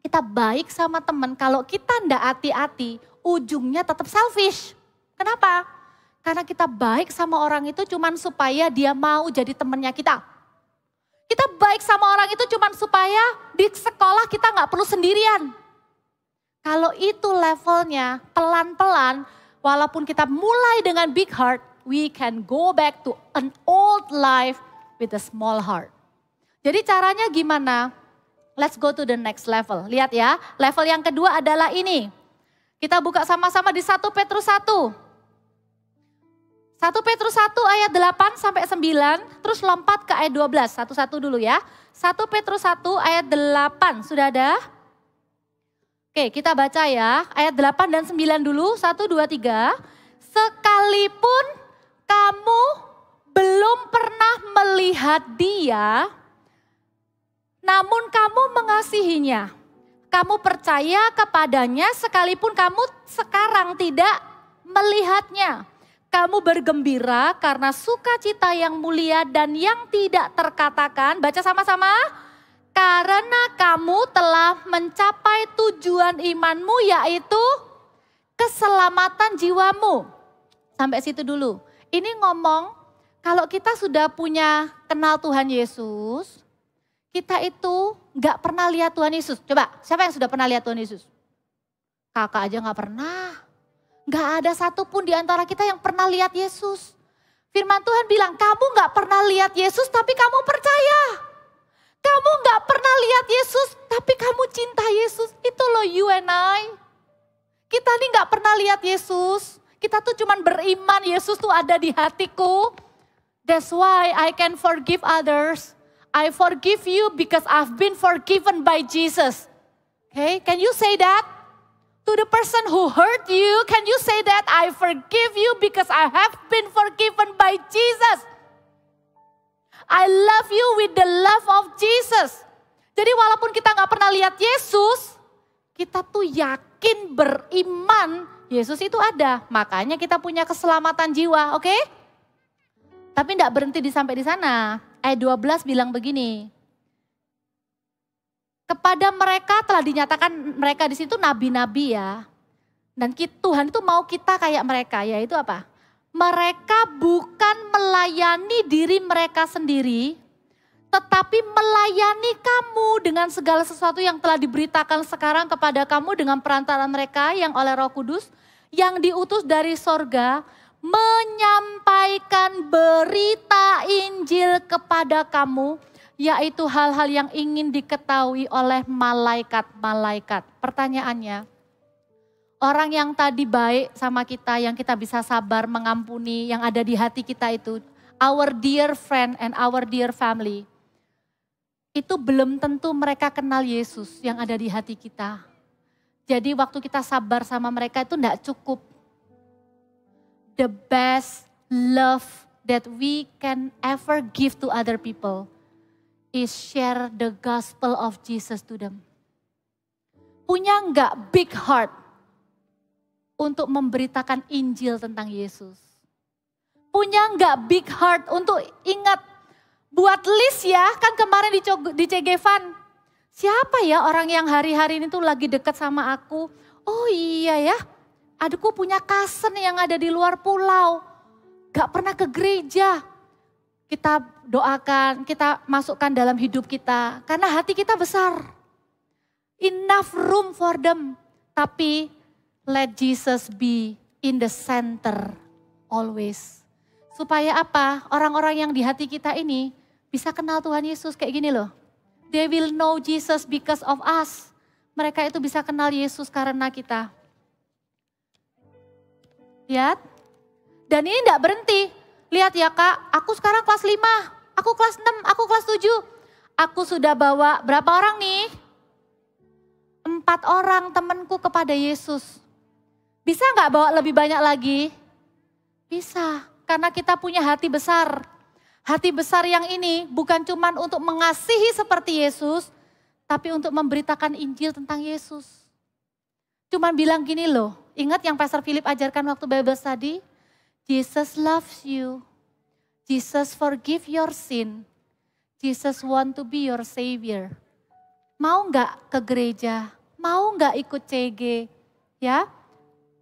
Kita baik sama teman, kalau kita ndak hati-hati, ujungnya tetap selfish. Kenapa? Karena kita baik sama orang itu cuman supaya dia mau jadi temannya kita. Kita baik sama orang itu cuman supaya di sekolah kita nggak perlu sendirian. Kalau itu levelnya pelan-pelan, walaupun kita mulai dengan big heart, we can go back to an old life with a small heart. Jadi caranya gimana? Let's go to the next level. Lihat ya, level yang kedua adalah ini. Kita buka sama-sama di 1 Petrus 1. 1 Petrus 1 ayat 8 sampai 9, terus lompat ke ayat 12. Satu-satu dulu ya. 1 Petrus 1 ayat 8, sudah ada? Oke, kita baca ya. Ayat 8 dan 9 dulu, 1, 2, 3. Sekalipun kamu belum pernah melihat dia, namun kamu mengasihinya. Kamu percaya kepadanya sekalipun kamu sekarang tidak melihatnya. Kamu bergembira karena sukacita yang mulia dan yang tidak terkatakan. Baca sama-sama. Karena kamu telah mencapai tujuan imanmu, yaitu keselamatan jiwamu. Sampai situ dulu. Ini ngomong kalau kita sudah punya kenal Tuhan Yesus, kita itu gak pernah lihat Tuhan Yesus. Coba, siapa yang sudah pernah lihat Tuhan Yesus? Kakak aja gak pernah. Gak ada satupun di antara kita yang pernah lihat Yesus. Firman Tuhan bilang, kamu gak pernah lihat Yesus tapi kamu percaya. Kamu gak pernah lihat Yesus tapi kamu cinta Yesus. Itu loh you and I. Kita nih gak pernah lihat Yesus. Kita tuh cuman beriman Yesus tuh ada di hatiku. That's why I can forgive others. I forgive you because I've been forgiven by Jesus. Okay, can you say that? To the person who hurt you, can you say that? I forgive you because I have been forgiven by Jesus. I love you with the love of Jesus. Jadi walaupun kita gak pernah lihat Yesus, kita tuh yakin beriman Yesus itu ada. Makanya kita punya keselamatan jiwa, oke? Tapi gak berhenti sampai di sana. Ayat 12 bilang begini. Kepada mereka telah dinyatakan, mereka di situ nabi-nabi ya. Dan Tuhan itu mau kita kayak mereka, yaitu apa? Mereka bukan melayani diri mereka sendiri, tetapi melayani kamu dengan segala sesuatu yang telah diberitakan sekarang kepada kamu dengan perantaraan mereka yang oleh Roh Kudus, yang diutus dari sorga, menyampaikan berita Injil kepada kamu, yaitu hal-hal yang ingin diketahui oleh malaikat-malaikat. Pertanyaannya, orang yang tadi baik sama kita, yang kita bisa sabar mengampuni, yang ada di hati kita itu, our dear friend and our dear family, itu belum tentu mereka kenal Yesus yang ada di hati kita. Jadi waktu kita sabar sama mereka itu enggak cukup. The best love that we can ever give to other people is share the gospel of Jesus to them. Punya enggak big heart untuk memberitakan Injil tentang Yesus? Punya enggak big heart untuk ingat, buat list ya, kan kemarin di CG-Fan. Siapa ya orang yang hari-hari ini tuh lagi dekat sama aku? Oh iya ya, adikku punya cousin yang ada di luar pulau. Gak pernah ke gereja. kita doakan, kita masukkan dalam hidup kita. Karena hati kita besar. Enough room for them. Tapi let Jesus be in the center always. Supaya apa? Orang-orang yang di hati kita ini bisa kenal Tuhan Yesus kayak gini loh. They will know Jesus because of us. Mereka itu bisa kenal Yesus karena kita. Lihat. Dan ini tidak berhenti. Lihat ya Kak, aku sekarang kelas 5, aku kelas 6, aku kelas 7. Aku sudah bawa berapa orang nih? 4 orang temanku kepada Yesus. Bisa nggak bawa lebih banyak lagi? Bisa, karena kita punya hati besar. Hati besar yang ini bukan cuma untuk mengasihi seperti Yesus, tapi untuk memberitakan Injil tentang Yesus. Cuman bilang gini loh, ingat yang Pastor Philip ajarkan waktu Bible study? Jesus loves you. Jesus forgive your sin. Jesus want to be your savior. Mau nggak ke gereja? Mau nggak ikut CG? Ya,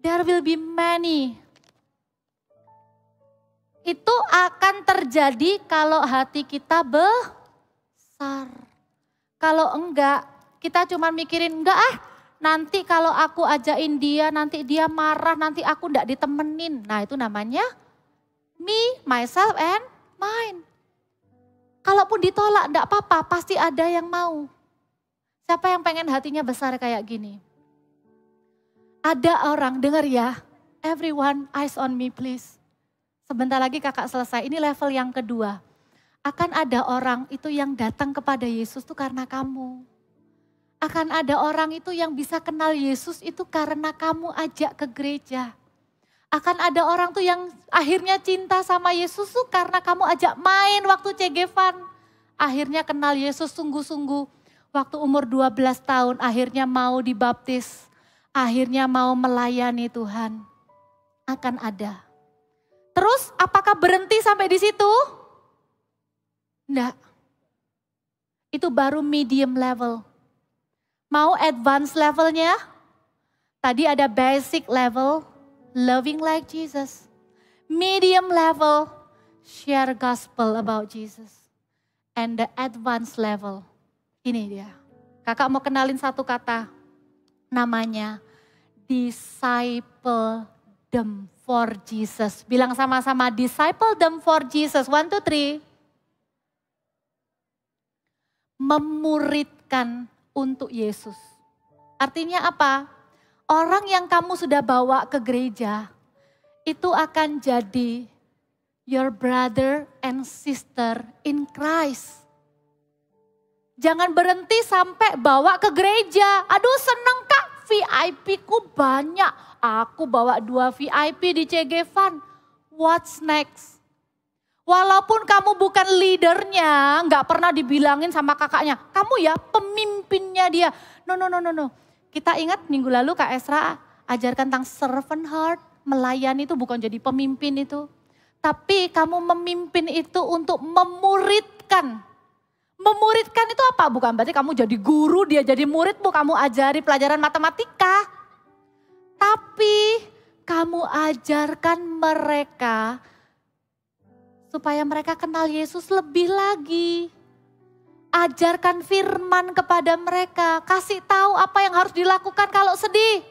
there will be many. Itu akan terjadi kalau hati kita besar. Kalau enggak, kita cuma mikirin enggak nanti kalau aku ajain dia, nanti dia marah, nanti aku enggak ditemenin. Nah itu namanya me, myself, and mine. Kalaupun ditolak enggak apa-apa, pasti ada yang mau. Siapa yang pengen hatinya besar kayak gini? Ada orang, dengar ya, everyone eyes on me please. Sebentar lagi kakak selesai, ini level yang kedua. Akan ada orang itu yang datang kepada Yesus itu karena kamu. Akan ada orang itu yang bisa kenal Yesus itu karena kamu ajak ke gereja. Akan ada orang tuh yang akhirnya cinta sama Yesus tuh karena kamu ajak main waktu CG Fun. Akhirnya kenal Yesus sungguh-sungguh. Waktu umur 12 tahun akhirnya mau dibaptis. Akhirnya mau melayani Tuhan. Akan ada. Terus apakah berhenti sampai di situ? Enggak. Itu baru medium level. Mau advance levelnya? Tadi ada basic level, loving like Jesus. Medium level, share gospel about Jesus. And the advanced level, ini dia. Kakak mau kenalin satu kata, namanya discipledom for Jesus. Bilang sama-sama, discipledom for Jesus. 1, 2, 3. Memuridkan untuk Yesus. Artinya apa? Orang yang kamu sudah bawa ke gereja, itu akan jadi your brother and sister in Christ. Jangan berhenti sampai bawa ke gereja. Aduh seneng Kak, VIP ku banyak. Aku bawa 2 VIP di CG Fun. What's next? Walaupun kamu bukan leadernya, nggak pernah dibilangin sama kakaknya, kamu ya pemimpinnya dia. No. Kita ingat minggu lalu Kak Esra ajarkan tentang servant heart, melayani itu bukan jadi pemimpin itu. Tapi kamu memimpin itu untuk memuridkan. Memuridkan itu apa? Bukan berarti kamu jadi guru, dia jadi muridmu, kamu ajari pelajaran matematika. Tapi kamu ajarkan mereka supaya mereka kenal Yesus lebih lagi. Ajarkan firman kepada mereka. Kasih tahu apa yang harus dilakukan kalau sedih.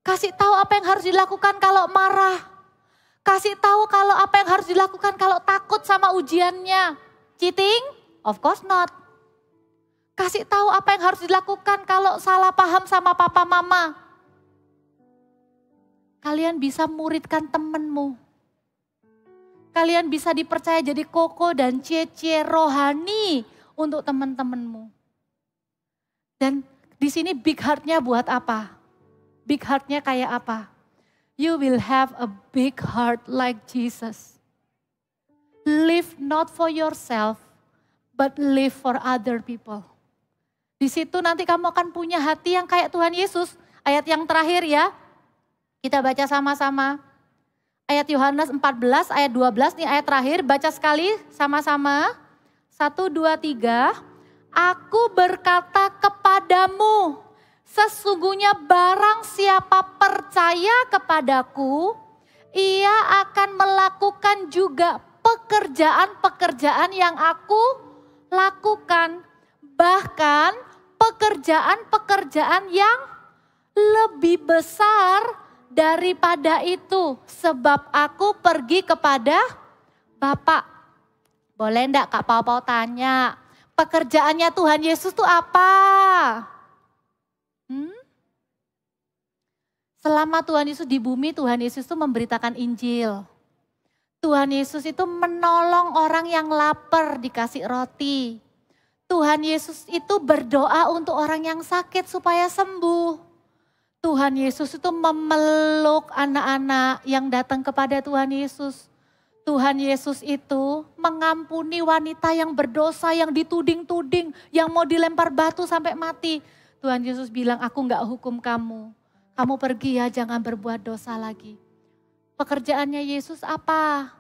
Kasih tahu apa yang harus dilakukan kalau marah. Kasih tahu kalau apa yang harus dilakukan kalau takut sama ujiannya. Cheating? Of course not. Kasih tahu apa yang harus dilakukan kalau salah paham sama papa mama. Kalian bisa muridkan temenmu. Kalian bisa dipercaya jadi koko dan cece rohani untuk teman-temanmu. Dan di sini big heart-nya buat apa? Big heart-nya kayak apa? You will have a big heart like Jesus. Live not for yourself, but live for other people. Di situ nanti kamu akan punya hati yang kayak Tuhan Yesus. Ayat yang terakhir ya, kita baca sama-sama. Ayat Yohanes 14 ayat 12 nih ayat terakhir, baca sekali sama-sama. 1, 2, 3. Aku berkata kepadamu, sesungguhnya barang siapa percaya kepadaku, ia akan melakukan juga pekerjaan-pekerjaan yang aku lakukan. Bahkan pekerjaan-pekerjaan yang lebih besar daripada itu. Sebab aku pergi kepada Bapa. Boleh enggak Kak Pau tanya, pekerjaannya Tuhan Yesus itu apa? Selama Tuhan Yesus di bumi, Tuhan Yesus itu memberitakan Injil. Tuhan Yesus itu menolong orang yang lapar dikasih roti. Tuhan Yesus itu berdoa untuk orang yang sakit supaya sembuh. Tuhan Yesus itu memeluk anak-anak yang datang kepada Tuhan Yesus. Tuhan Yesus itu mengampuni wanita yang berdosa, yang dituding-tuding, yang mau dilempar batu sampai mati. Tuhan Yesus bilang, aku enggak hukum kamu. Kamu pergi ya, jangan berbuat dosa lagi. Pekerjaannya Yesus apa?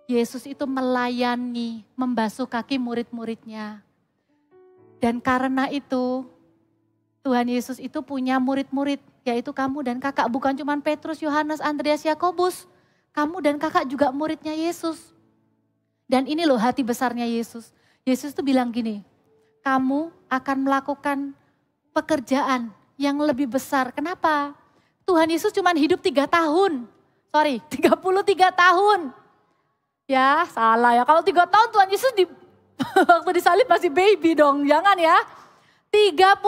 Yesus itu melayani, membasuh kaki murid-muridnya. Dan karena itu, Tuhan Yesus itu punya murid-murid, yaitu kamu dan kakak. Bukan cuma Petrus, Yohanes, Andreas, Yakobus. Kamu dan kakak juga muridnya Yesus. Dan ini loh hati besarnya Yesus. Yesus tuh bilang gini, kamu akan melakukan pekerjaan yang lebih besar. Kenapa? Tuhan Yesus cuma hidup 3 tahun. 33 tahun. Ya salah ya, kalau 3 tahun Tuhan Yesus waktu disalib masih baby dong, jangan ya. 33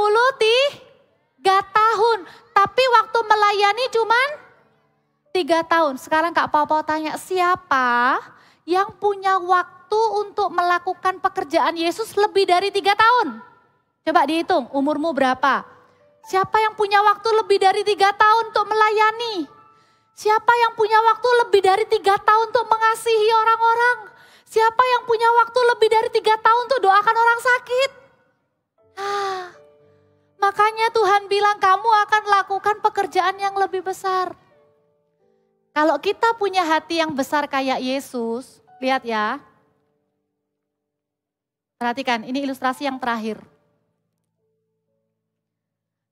tahun, tapi waktu melayani cuman 3 tahun. Sekarang Kak Pau tanya, siapa yang punya waktu untuk melakukan pekerjaan Yesus lebih dari 3 tahun? Coba dihitung, umurmu berapa? Siapa yang punya waktu lebih dari 3 tahun untuk melayani? Siapa yang punya waktu lebih dari 3 tahun untuk mengasihi orang-orang? Siapa yang punya waktu lebih dari 3 tahun untuk doakan orang sakit? Makanya Tuhan bilang kamu akan lakukan pekerjaan yang lebih besar. Kalau kita punya hati yang besar kayak Yesus, lihat ya. Perhatikan, ini ilustrasi yang terakhir.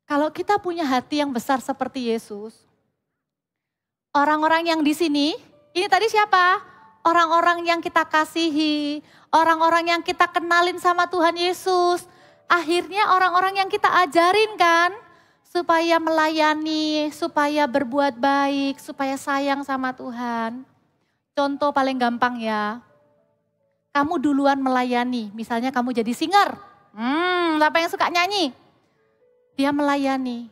Kalau kita punya hati yang besar seperti Yesus, orang-orang yang di sini, ini tadi siapa? Orang-orang yang kita kasihi, orang-orang yang kita kenalin sama Tuhan Yesus. Akhirnya orang-orang yang kita ajarin kan, supaya melayani, supaya berbuat baik, supaya sayang sama Tuhan. Contoh paling gampang ya, kamu duluan melayani, misalnya kamu jadi singer. Siapa yang suka nyanyi? Dia melayani.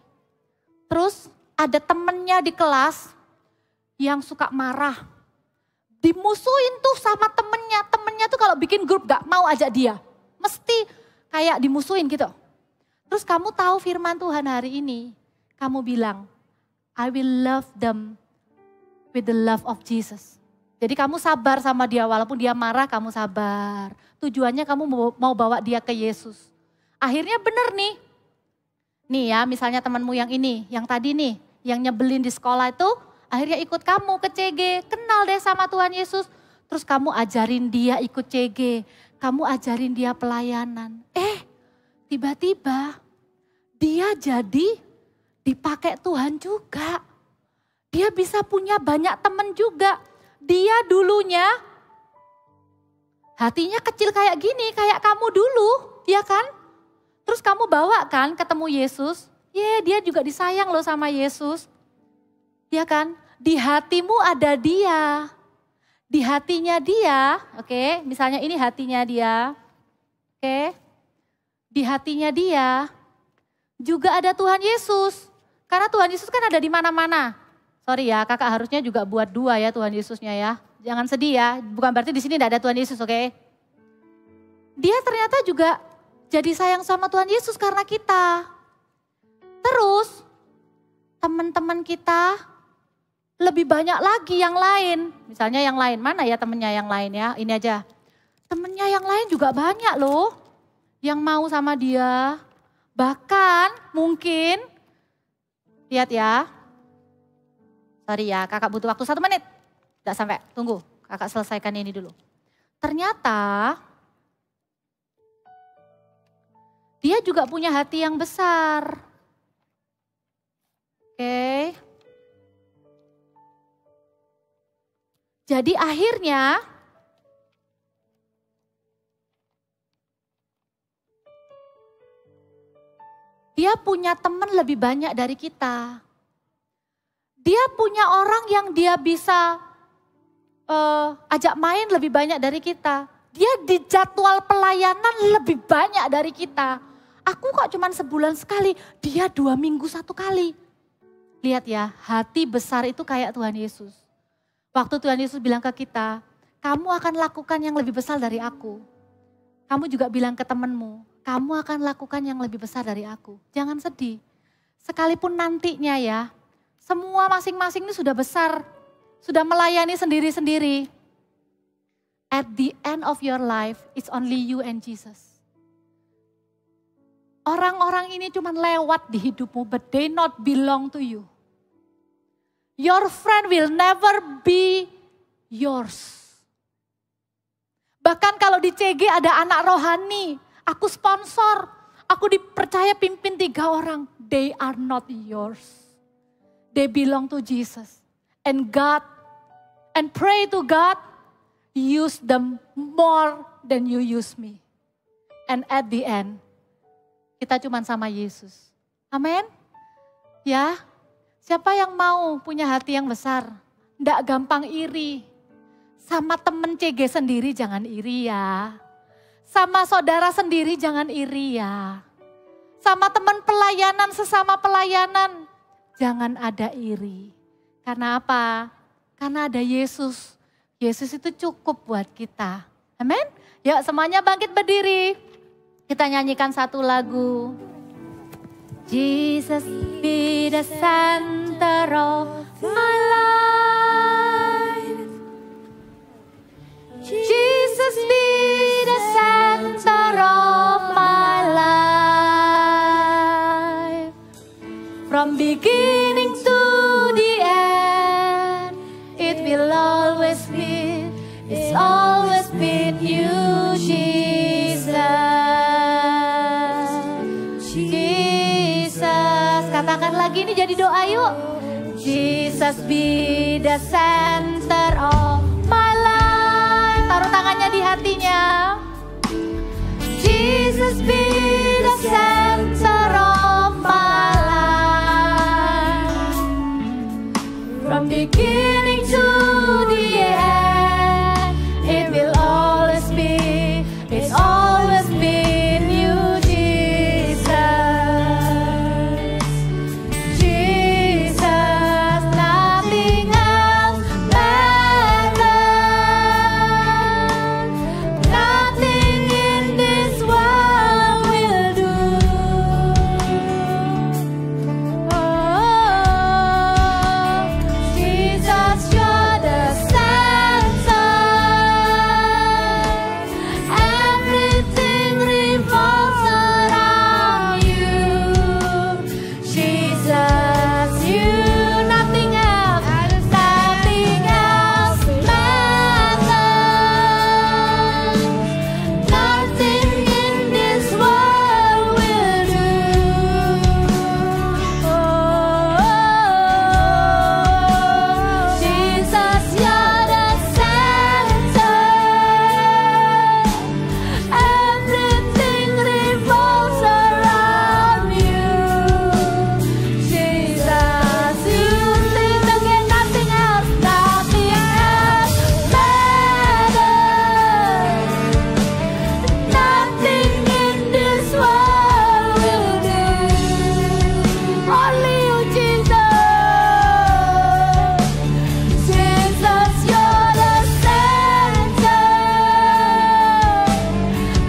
Terus ada temennya di kelas yang suka marah. Dimusuhin tuh sama temennya. Temennya tuh kalau bikin grup gak mau ajak dia. Mesti kayak dimusuhin gitu. Terus kamu tahu firman Tuhan hari ini. Kamu bilang, I will love them with the love of Jesus. Jadi kamu sabar sama dia, walaupun dia marah kamu sabar. Tujuannya kamu mau bawa dia ke Yesus. Akhirnya bener nih. Nih ya, misalnya temanmu yang ini, yang tadi nih, yang nyebelin di sekolah itu, akhirnya ikut kamu ke CG, kenal deh sama Tuhan Yesus. Terus kamu ajarin dia ikut CG, kamu ajarin dia pelayanan. Tiba-tiba dia jadi dipakai Tuhan juga. Dia bisa punya banyak teman juga. Dia dulunya hatinya kecil kayak gini, kayak kamu dulu, ya kan? Terus kamu bawa kan ketemu Yesus, dia juga disayang loh sama Yesus. Ya kan? Di hatimu ada dia. Di hatinya dia, oke, misalnya ini hatinya dia. Oke. Di hatinya dia juga ada Tuhan Yesus. Karena Tuhan Yesus kan ada di mana-mana. Sorry ya, kakak harusnya juga buat 2 ya Tuhan Yesusnya ya. Jangan sedih ya, bukan berarti di sini tidak ada Tuhan Yesus, oke? Dia ternyata juga jadi sayang sama Tuhan Yesus karena kita. Terus teman-teman kita lebih banyak lagi yang lain. Misalnya yang lain, mana ya temennya yang lain ya, ini aja. Temennya yang lain juga banyak loh yang mau sama dia. Bahkan mungkin, lihat ya. Sorry ya, kakak butuh waktu 1 menit. Tidak sampai, tunggu kakak selesaikan ini dulu. Ternyata dia juga punya hati yang besar. Oke. Jadi akhirnya dia punya teman lebih banyak dari kita. Dia punya orang yang dia bisa ajak main lebih banyak dari kita. Dia di jadwal pelayanan lebih banyak dari kita. Aku kok cuma sebulan sekali, dia 2 minggu 1 kali. Lihat ya, hati besar itu kayak Tuhan Yesus. Waktu Tuhan Yesus bilang ke kita, kamu akan lakukan yang lebih besar dari aku. Kamu juga bilang ke temanmu, kamu akan lakukan yang lebih besar dari aku. Jangan sedih. Sekalipun nantinya ya, semua masing-masing ini sudah besar. Sudah melayani sendiri-sendiri. At the end of your life, it's only you and Jesus. Orang-orang ini cuma lewat di hidupmu, but they not belong to you. Your friend will never be yours. Bahkan kalau di CG ada anak rohani, aku sponsor, aku dipercaya pimpin 3 orang. They are not yours. They belong to Jesus. And God, and pray to God, use them more than you use me. And at the end, kita cuma sama Yesus. Amin. Ya, siapa yang mau punya hati yang besar? Nggak gampang iri. Sama temen CG sendiri jangan iri ya. Sama saudara sendiri jangan iri ya. Sama teman pelayanan, sesama pelayanan, jangan ada iri. Karena apa? Karena ada Yesus. Yesus itu cukup buat kita. Amin? Yuk semuanya bangkit berdiri. Kita nyanyikan satu lagu. Jesus be the center of my life. Jesus be the center of my life. From beginning to the end, it will always be, it's always been you, Jesus. Jesus, katakan lagi ini jadi doa yuk. Jesus be the center of my life. Taruh tangannya di hatinya. Jesus be the center of my life. From beginning to the end, it will always be, it's always been you, Jesus. Jesus, nothing else matters. Nothing in this world will do. Oh, Jesus, you're the center. Everything revolves around you. Jesus, you, nothing else matters. Nothing in this world will do. Oh, Jesus, you're the center. Everything revolves around you. Jesus, you sing again, nothing else matters. Nothing in this world will do. Only you, Jesus. Jesus, you're the center.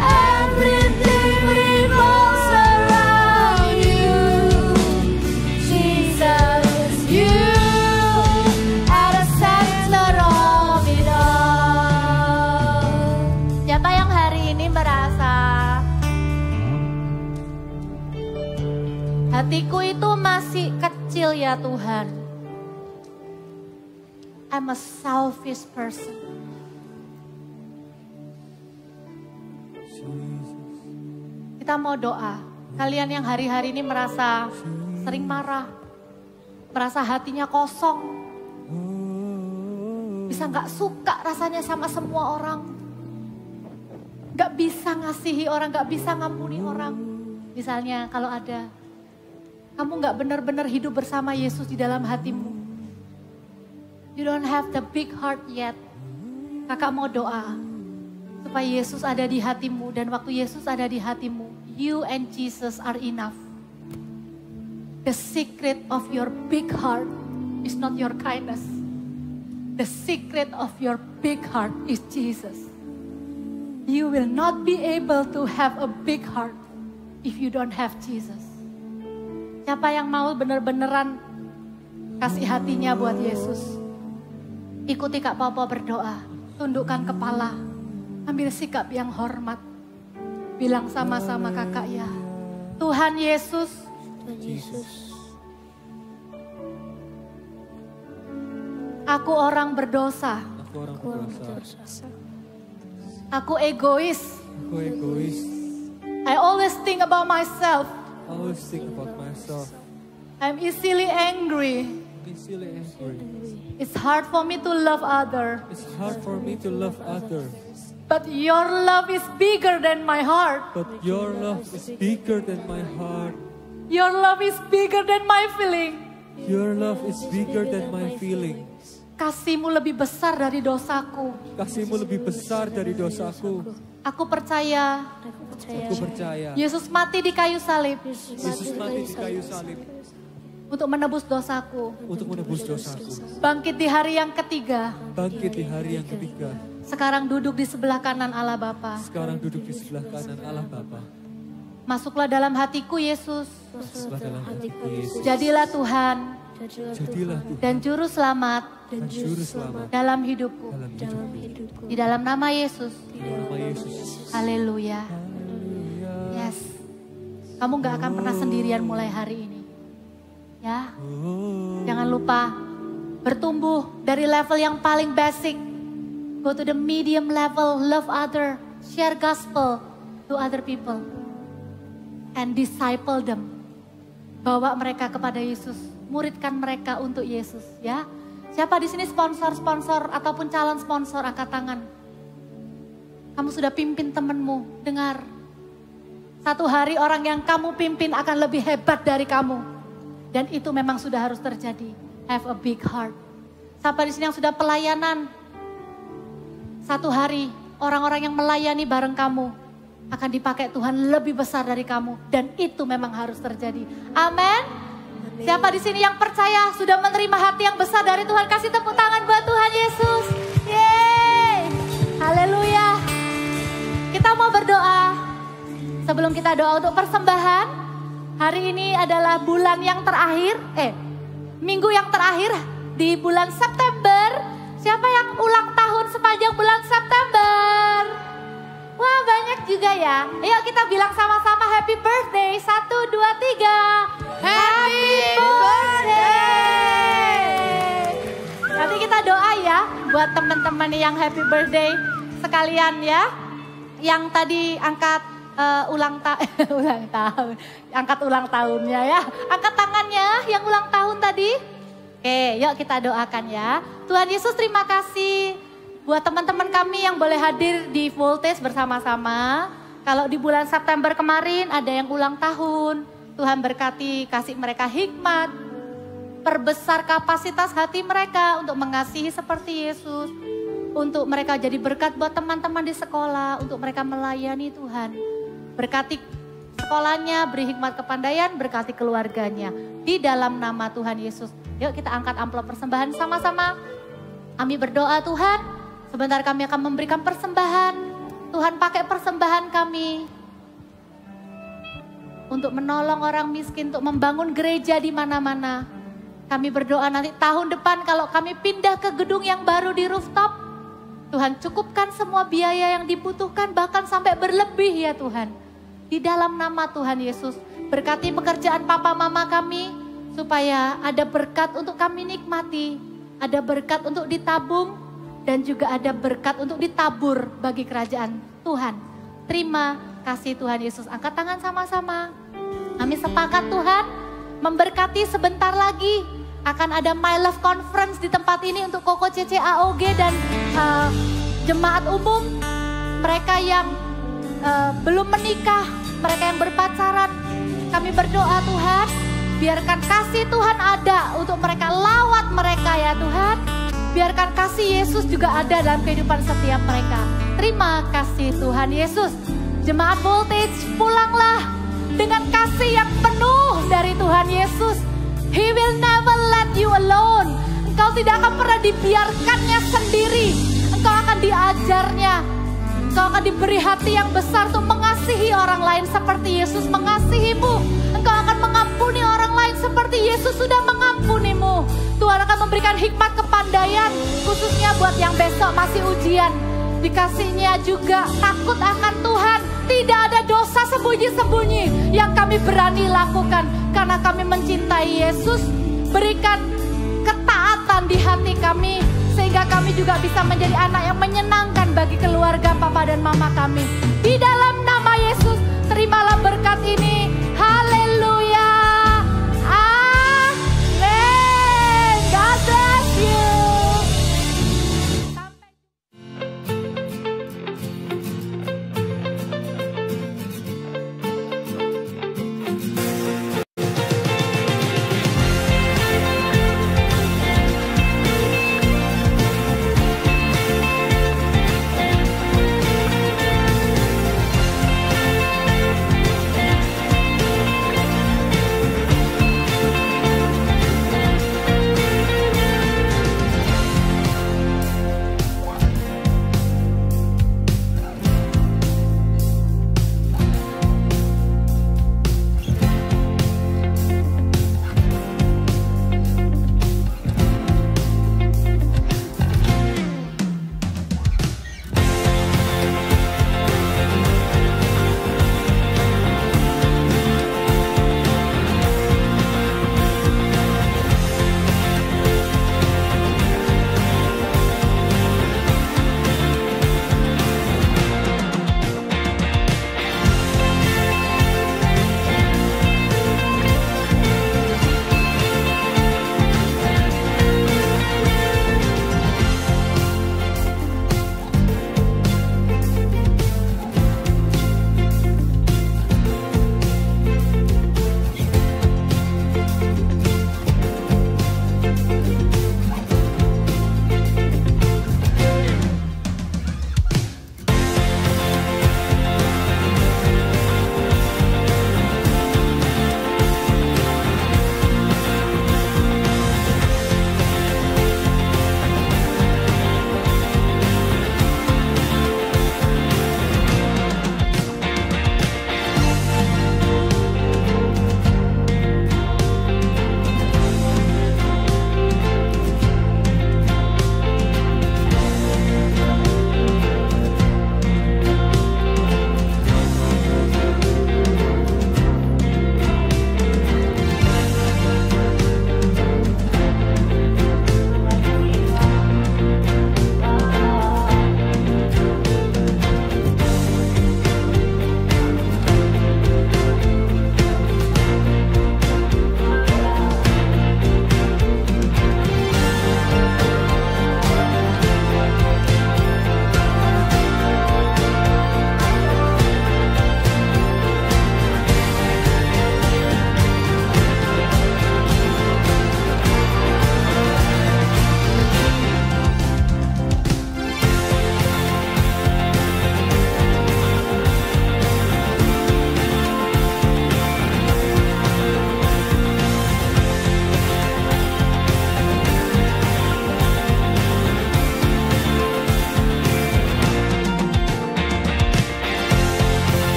Everything revolves around you. Jesus, you are the center of it all. Siapa yang hari ini merasa hatiku itu masih kecil ya Tuhan? I'm a selfish person. Kita mau doa. Kalian yang hari-hari ini merasa sering marah, merasa hatinya kosong, bisa nggak suka rasanya sama semua orang, nggak bisa ngasihi orang, nggak bisa ngampuni orang. Misalnya kalau ada, kamu gak benar-benar hidup bersama Yesus di dalam hatimu. You don't have the big heart yet. Kakak mau doa supaya Yesus ada di hatimu, dan waktu Yesus ada di hatimu, you and Jesus are enough. The secret of your big heart is not your kindness. The secret of your big heart is Jesus. You will not be able to have a big heart if you don't have Jesus. Siapa yang mau benar-beneran kasih hatinya buat Yesus? Ikuti Kak Popo berdoa. Tundukkan kepala, ambil sikap yang hormat. Bilang sama-sama kakak ya, Tuhan Yesus, aku orang berdosa. Aku egois. I always think about myself. I'm easily angry. It's hard for me to love others. But your love is bigger than my heart. Your love is bigger than my feeling. Kasih-Mu lebih besar dari dosaku. Aku percaya. Yesus mati di kayu salib. Untuk menebus dosaku. Bangkit di hari yang ketiga. Sekarang duduk di sebelah kanan Allah Bapa. Masuklah dalam hatiku Yesus. Jadilah Tuhan. Dan juru selamat. Dalam hidupku. Di dalam nama Yesus. Haleluya. Yes. Kamu gak akan pernah sendirian mulai hari ini. Ya, jangan lupa bertumbuh dari level yang paling basic. Go to the medium level, love other, share gospel to other people. And disciple them. Bawa mereka kepada Yesus, muridkan mereka untuk Yesus ya. Siapa di sini sponsor-sponsor ataupun calon sponsor, angkat tangan. Kamu sudah pimpin temanmu, dengar. Satu hari orang yang kamu pimpin akan lebih hebat dari kamu. Dan itu memang sudah harus terjadi. Have a big heart. Siapa di sini yang sudah pelayanan? Satu hari orang-orang yang melayani bareng kamu akan dipakai Tuhan lebih besar dari kamu. Dan itu memang harus terjadi. Amin. Siapa di sini yang percaya sudah menerima hati yang besar dari Tuhan? Kasih tepuk tangan buat Tuhan Yesus. Yeay. Haleluya. Kita mau berdoa. Sebelum kita doa untuk persembahan. Hari ini adalah bulan yang terakhir, minggu yang terakhir di bulan September. Siapa yang ulang tahun sepanjang bulan September? Wah, banyak juga ya. Ayo kita bilang sama-sama happy birthday. 1, 2, 3. Happy birthday. Nanti kita doa ya buat teman-teman yang happy birthday sekalian ya. Yang tadi angkat ulang tahun, angkat ulang tahunnya ya, angkat tangannya yang ulang tahun tadi. Oke, yuk kita doakan ya. Tuhan Yesus, terima kasih buat teman-teman kami yang boleh hadir di Voltage bersama-sama. Kalau di bulan September kemarin ada yang ulang tahun, Tuhan berkati, kasih mereka hikmat, perbesar kapasitas hati mereka untuk mengasihi seperti Yesus, untuk mereka jadi berkat buat teman-teman di sekolah, untuk mereka melayani Tuhan. Berkati sekolahnya, beri hikmat kepandaian, berkati keluarganya. Di dalam nama Tuhan Yesus. Yuk kita angkat amplop persembahan sama-sama. Kami berdoa Tuhan, sebentar kami akan memberikan persembahan. Tuhan pakai persembahan kami untuk menolong orang miskin, untuk membangun gereja di mana-mana. Kami berdoa nanti tahun depan kalau kami pindah ke gedung yang baru di rooftop, Tuhan cukupkan semua biaya yang dibutuhkan, bahkan sampai berlebih ya Tuhan. Di dalam nama Tuhan Yesus, berkati pekerjaan papa mama kami, supaya ada berkat untuk kami nikmati, ada berkat untuk ditabung, dan juga ada berkat untuk ditabur bagi kerajaan Tuhan. Terima kasih Tuhan Yesus, angkat tangan sama-sama. Kami sepakat Tuhan, memberkati sebentar lagi akan ada My Love Conference di tempat ini untuk Koko CC AOG dan jemaat umum, mereka yang belum menikah, mereka yang berpacaran. Kami berdoa Tuhan, Biarkan kasih Tuhan ada untuk mereka, lawat mereka ya Tuhan. Biarkan kasih Yesus juga ada dalam kehidupan setiap mereka. Terima kasih Tuhan Yesus. Jemaat Voltage, pulanglah dengan kasih yang penuh dari Tuhan Yesus. He will never let you alone. Engkau tidak akan pernah dibiarkannya sendiri. Engkau akan diajarnya. Engkau akan diberi hati yang besar untuk mengasihi orang lain seperti Yesus mengasihimu. Engkau akan mengampuni orang lain seperti Yesus sudah mengampunimu. Tuhan akan memberikan hikmat kepandaian, khususnya buat yang besok masih ujian. Dikasihnya juga takut akan Tuhan. Tidak ada dosa sembunyi-sembunyi yang kami berani lakukan. Karena kami mencintai Yesus, berikan ketaatan di hati kami. Sehingga kami juga bisa menjadi anak yang menyenangkan bagi keluarga papa dan mama kami. Di dalam nama Yesus, terimalah berkat ini.